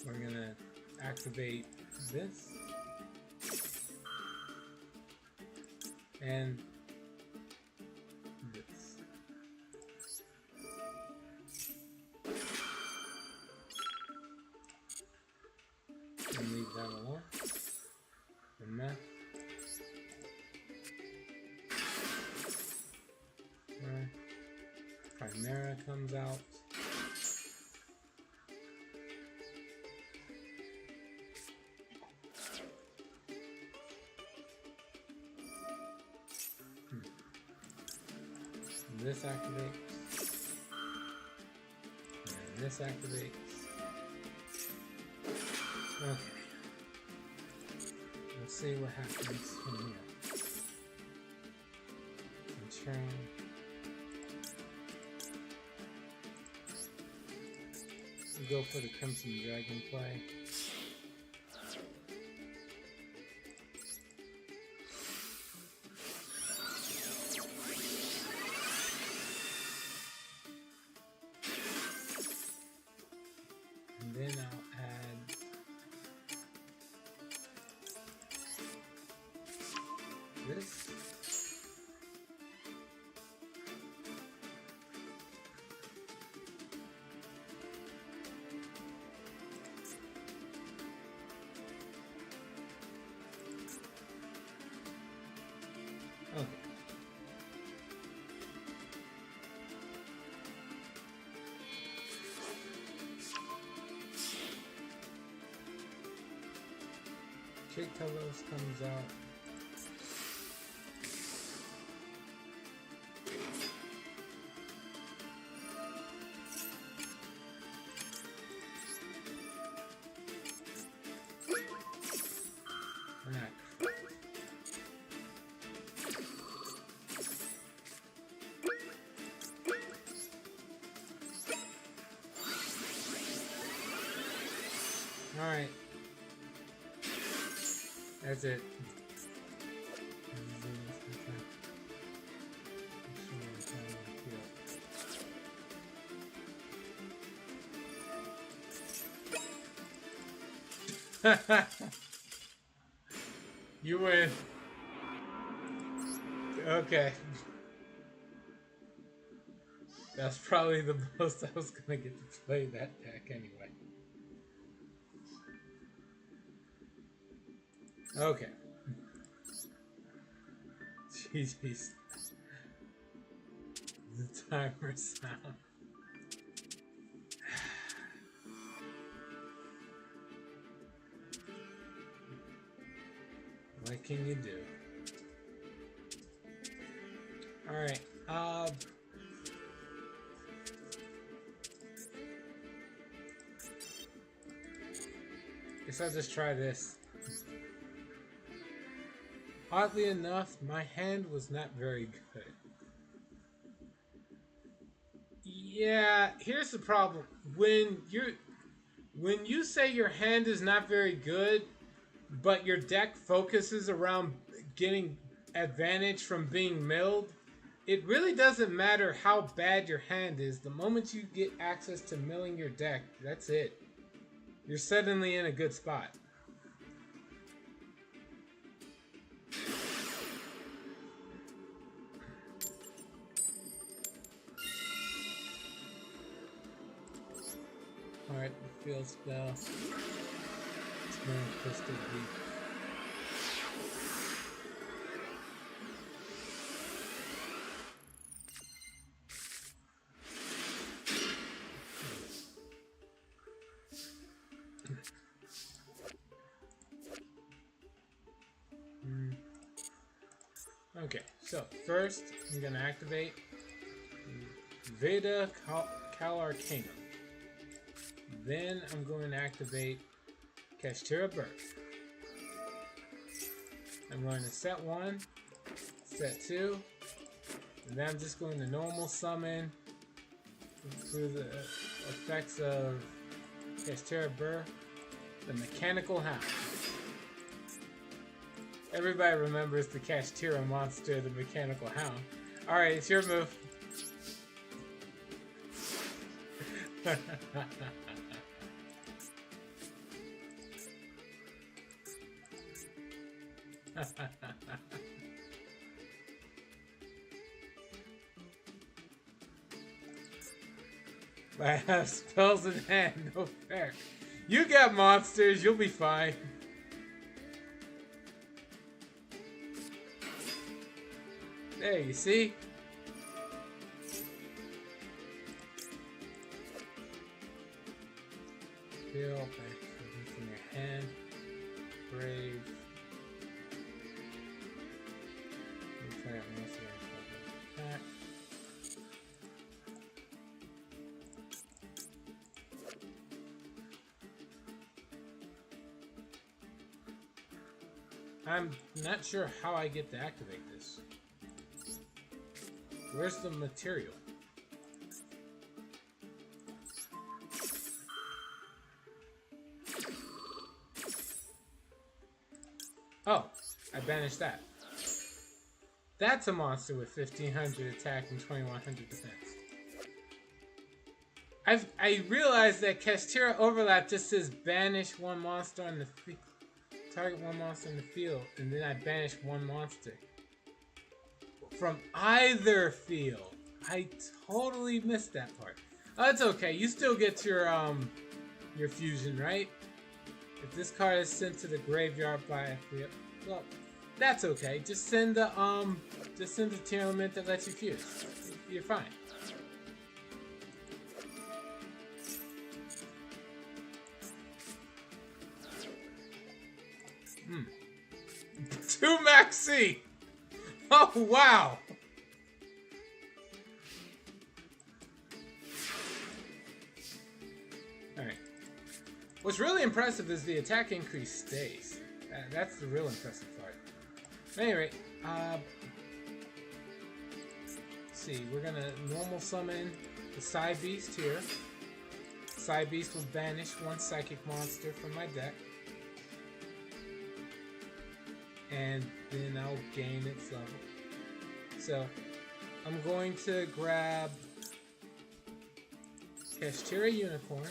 We're gonna activate this. And this. And leave that alone. And that. Primera comes out. This activates, and this activates. Okay, let's see what happens from here. Return. We'll go for the Crimson Dragon play. Then I'll add this. Okay. Jake Telos comes out. Alright. That's it. You win. Okay. That's probably the most I was gonna get to play that deck anyway. Okay. Jeez. The timer sound. What can you do? Alright, guess I'll just try this. Oddly enough, my hand was not very good. Yeah, here's the problem. When you say your hand is not very good, but your deck focuses around getting advantage from being milled, it really doesn't matter how bad your hand is. The moment you get access to milling your deck, that's it. You're suddenly in a good spot. Alright, field spell. It's going Crystal Deep. Okay, so first I'm going to activate Veda Cal Arcanum. Then I'm going to activate Kashtira Birth. I'm going to set 1, set 2, and then I'm just going to normal summon through the effects of Kashtira Birth, the Mechanical Hound. Everybody remembers the Kashtira monster, the Mechanical Hound. Alright, it's your move. I have spells in hand, no fair. You got monsters, you'll be fine. There, you see? Feel back from your hand. Brave. Try out most of that attack. I'm not sure how I get to activate this. Where's the material? Oh, I banished that. That's a monster with 1500 attack and 2100 defense. I realized that Kashtira Overlap just says banish one monster on the field. Target one monster in the field, and then I banish one monster from either field. I totally missed that part. Oh, that's okay. You still get your fusion, right? If this card is sent to the graveyard by well, that's okay. Just send the tier element that lets you fuse. You're fine. Two Maxi! Oh, wow! Alright. What's really impressive is the attack increase stays. That's the real impressive part. Anyway, let's see. We're gonna normal summon the Psy Beast here. Psy Beast will banish one psychic monster from my deck. And then I'll gain its level. So, I'm going to grab Kashtira Unicorn,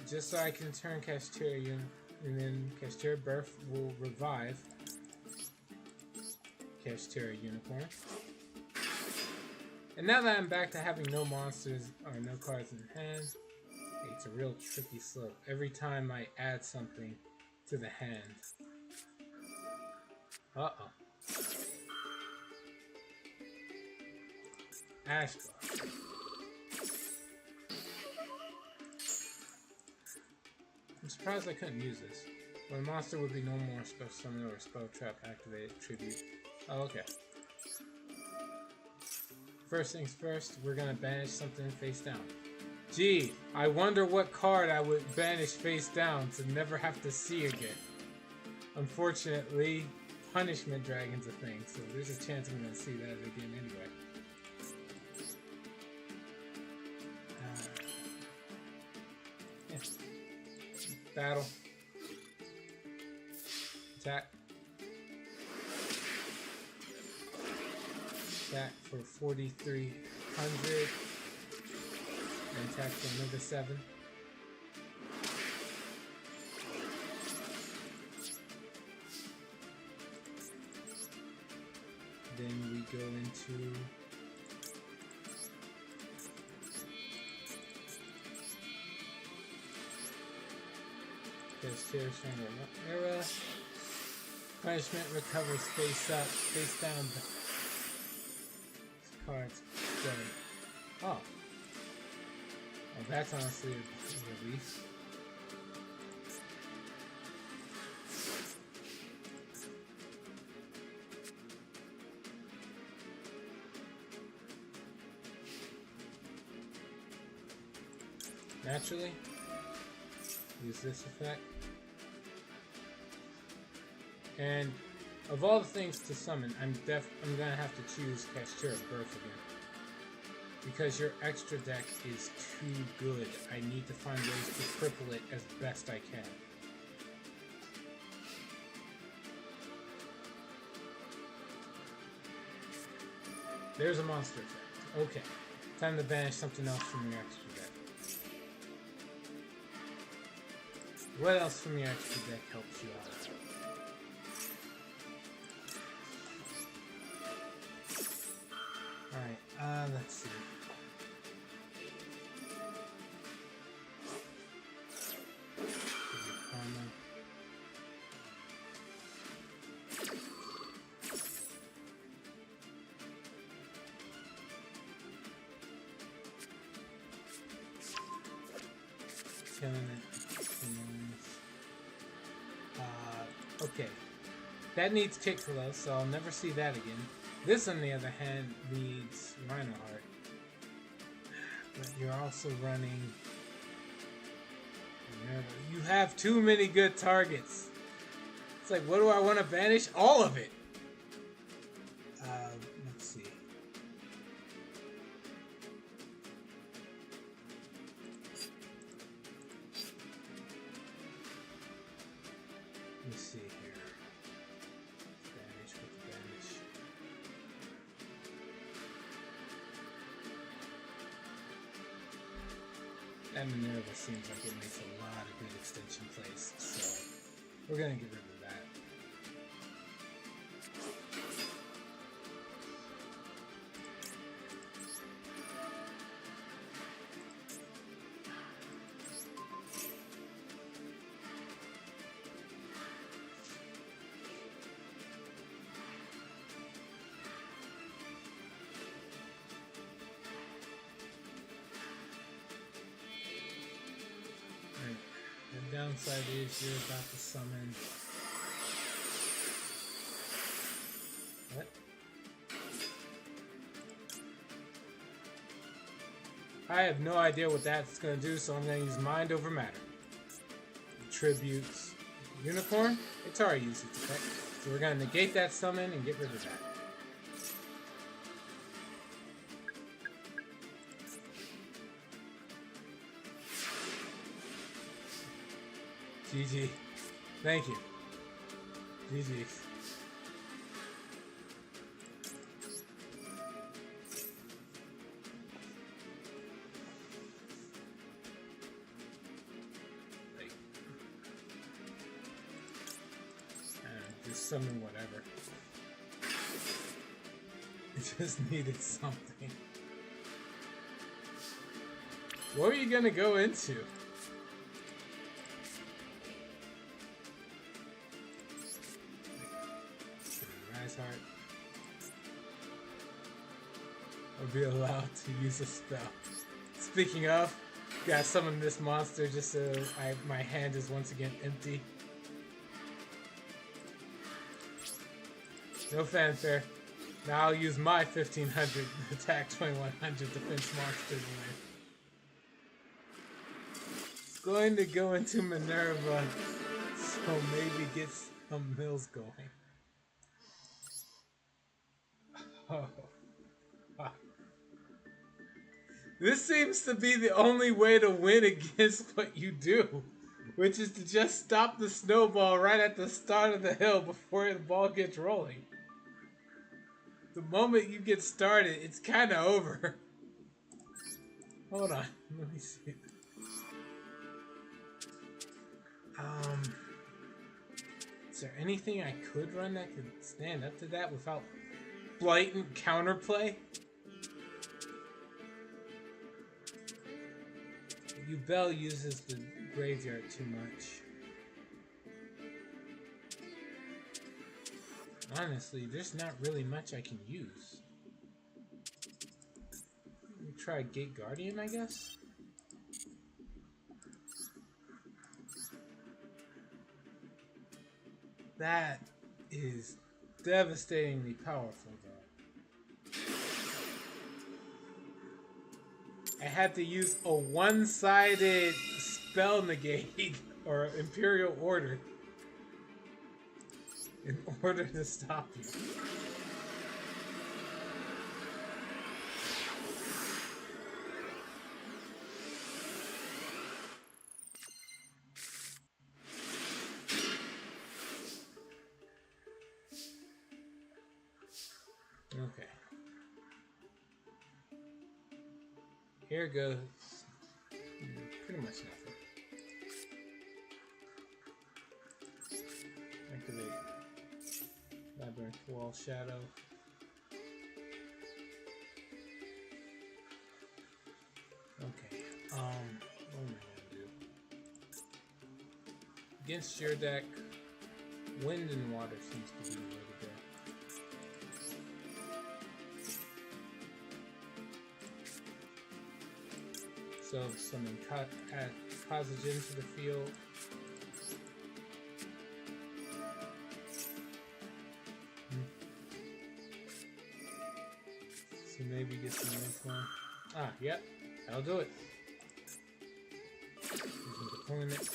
just so I can turn Kashtira Unicorn, and then Kashtira Birth will revive Kashtira Unicorn. And now that I'm back to having no monsters or no cards in hand, it's a real tricky slope. Every time I add something to the hand. Uh-oh. Ashbar. I'm surprised I couldn't use this. When a monster would be no more special summon or spell trap activated tribute. Oh, okay. First things first, we're gonna banish something face down. Gee, I wonder what card I would banish face down to never have to see again. Unfortunately, Punishment Dragon's a thing, so there's a chance I'm gonna see that again anyway. battle. Attack. Attack for 4,300. And attack for another 7. Then we go into Cashier Shadow Era. Punishment recovers face up, face down. Cards. Oh. Oh, that's honestly a relief. Naturally, use this effect. And of all the things to summon, I'm gonna have to choose Cashier of Birth again. Because your extra deck is too good. I need to find ways to cripple it as best I can. There's a monster effect. Okay. Time to banish something else from your extra deck. What else from your extra deck helps you out? Alright, let's see. Killing it. Okay. That needs Kickflow, so I'll never see that again. This, on the other hand, needs Rhino Heart. But you're also running... You have too many good targets. It's like, what do I want to banish? All of it! Let's see. Let's see here. Banish with banish. That Minerva seems like it makes a lot of good extension plays, so we're gonna get rid of that. The downside is you're about to summon... What? I have no idea what that's going to do, so I'm going to use Mind Over Matter. Tributes Unicorn. It's already used its effect. So we're going to negate that summon and get rid of that. GG. Thank you. GG. Just summon whatever. It just needed something. What are you gonna go into? Heart. I'll be allowed to use a spell. Speaking of, gotta summon this monster just so my hand is once again empty. No fanfare. Now I'll use my 1500 attack 2100 defense monster to win. It's going to go into Minerva, so maybe get some mills going. Oh. Ah. This seems to be the only way to win against what you do. which is to just stop the snowball right at the start of the hill before the ball gets rolling. The moment you get started, it's kind of over. Hold on, let me see. Is there anything I could run that could stand up to that without blatant counterplay? Yubel uses the graveyard too much. Honestly, there's not really much I can use. Try Gate Guardian, I guess? That is devastatingly powerful, though. I had to use a one-sided spell negate or Imperial Order in order to stop you. Okay. Here goes pretty much nothing. Activate Labyrinth Wall Shadow. Okay. What am I gonna do? Against your deck, Wind and Water seems to be the way to go. So summon add Kazajan to the field. So maybe get some next one. Ah, yep, that'll do it. Using deployment.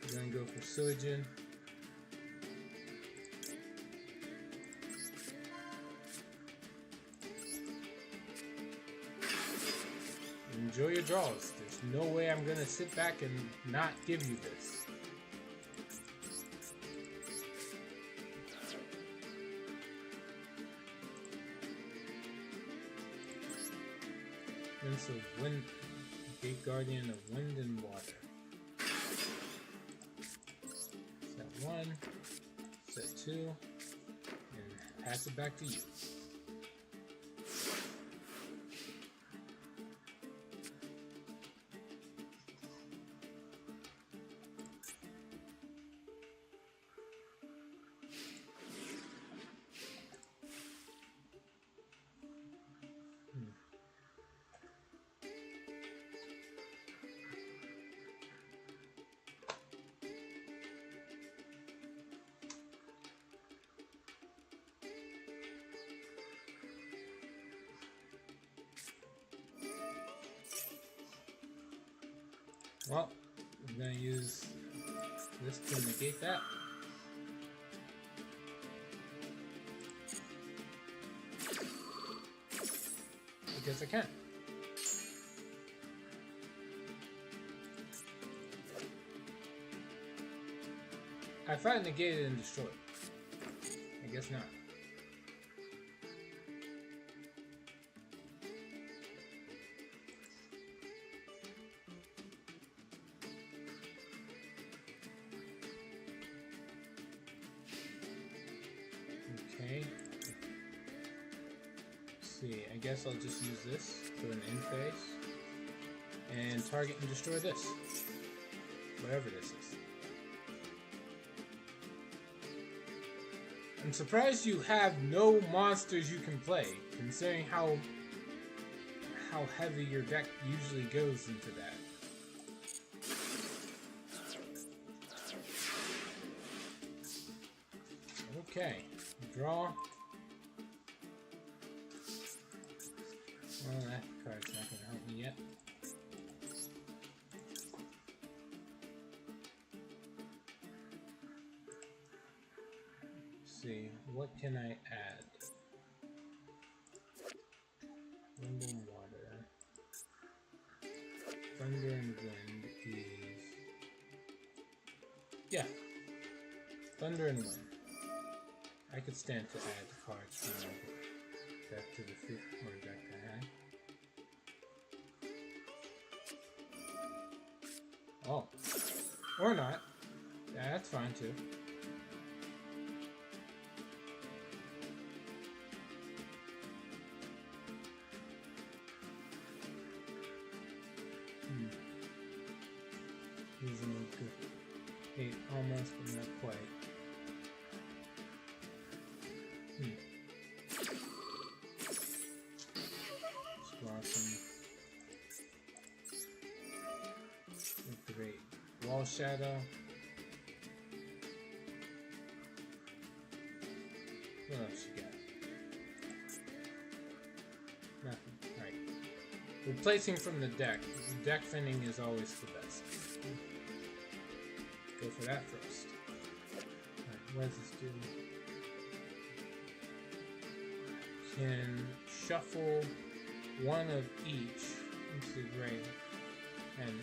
We're gonna go for Suijin. Enjoy your draws. There's no way I'm gonna sit back and not give you this. Prince of Wind, Gate Guardian of Wind and Water. Set 1, set 2, and pass it back to you. Well, I'm gonna use this to negate that. Because I can. I thought negated and destroyed. I guess not. Okay. Let's see, I guess I'll just use this to an end phase and target and destroy this. Whatever this is. I'm surprised you have no monsters you can play, considering how heavy your deck usually goes into that. Okay, draw. Well, that card's not going to help me yet. Let's see, what can I add? Wind and Water. Thunder and Wind. Thunder and Wind. I could stand to add the cards from deck to the field or deck to hand. Oh. Or not. Yeah, that's fine too. Using a good 8 almost, but not quite. Blossom. With the great Wall Shadow. What else you got? Nothing. Alright. Replacing from the deck. Deck thinning is always the best. Go for that first. Alright, what does this do? Can shuffle one of each into the grave. And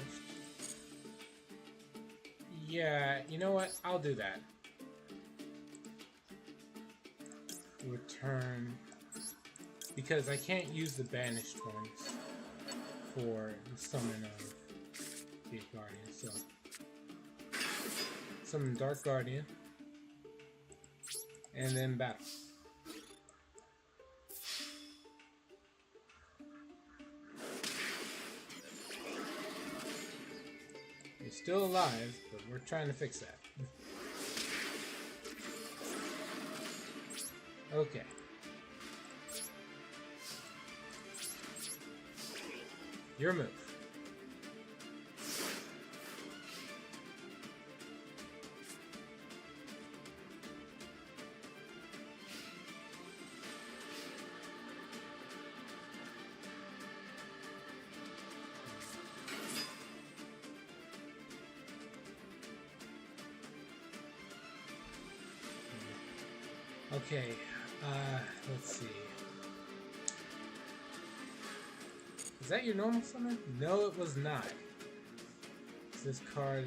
yeah, you know what? I'll do that. Return, because I can't use the banished ones for the summon of the Guardian. So summon Dark Guardian, and then battle. You're still alive, but we're trying to fix that. Okay. Your move. Okay, let's see. Is that your normal summon? No, it was not. This card,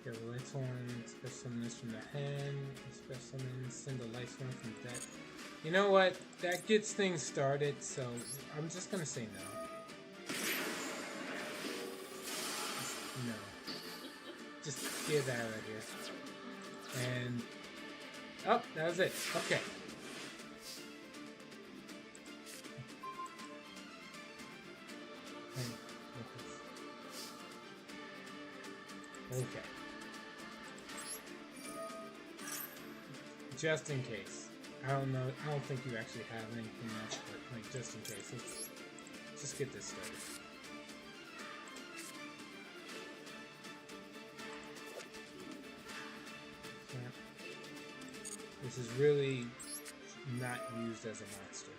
you have a Light Horn, special summon this from the hand, special summon, send a Light Horn from deck. You know what? That gets things started, so I'm just gonna say no. No. Just get out of here. And oh, that was it. Okay. Okay. Just in case. I don't know. I don't think you actually have anything else, but like just in case. Let's just get this started. This is really not used as a monster.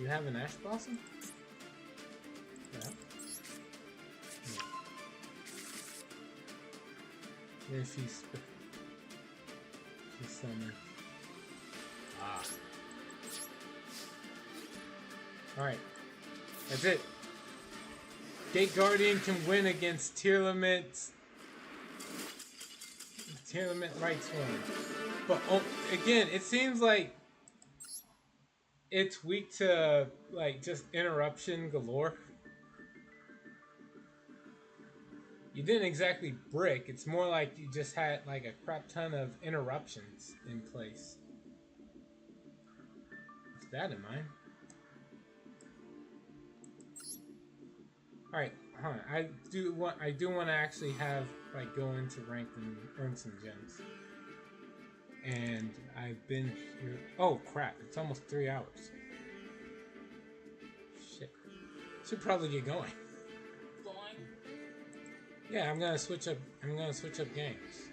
You have an Ash Blossom? Yeah. If he's summoned. Ah. Alright. That's it. Gate Guardian can win against Tearlament Light's Horn. But again, it seems like it's weak to like just interruption galore. You didn't exactly brick, it's more like you just had like a crap ton of interruptions in place. With that in mind. Alright, hold on. I do want to actually have like go into ranked and earn some gems. And I've been here. Oh crap! It's almost 3 hours. Shit. Should probably get going. Yeah, I'm gonna switch up. I'm gonna switch up games.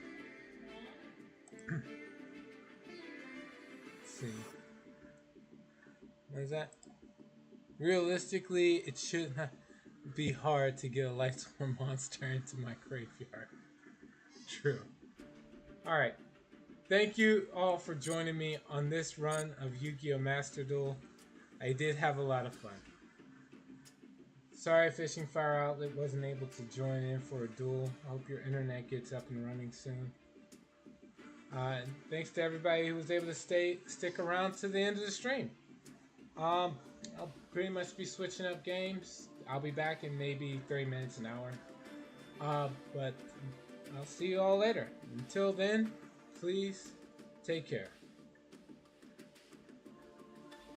Let's see. What is that? Realistically, it should not be hard to get a Lightstorm monster into my graveyard. True. Alright. Thank you all for joining me on this run of Yu-Gi-Oh! Master Duel. I did have a lot of fun. Sorry, Fishing Fire Outlet wasn't able to join in for a duel. I hope your internet gets up and running soon. And thanks to everybody who was able to stick around to the end of the stream. I'll pretty much be switching up games. I'll be back in maybe 30 minutes, an hour. But I'll see you all later. Until then, please take care.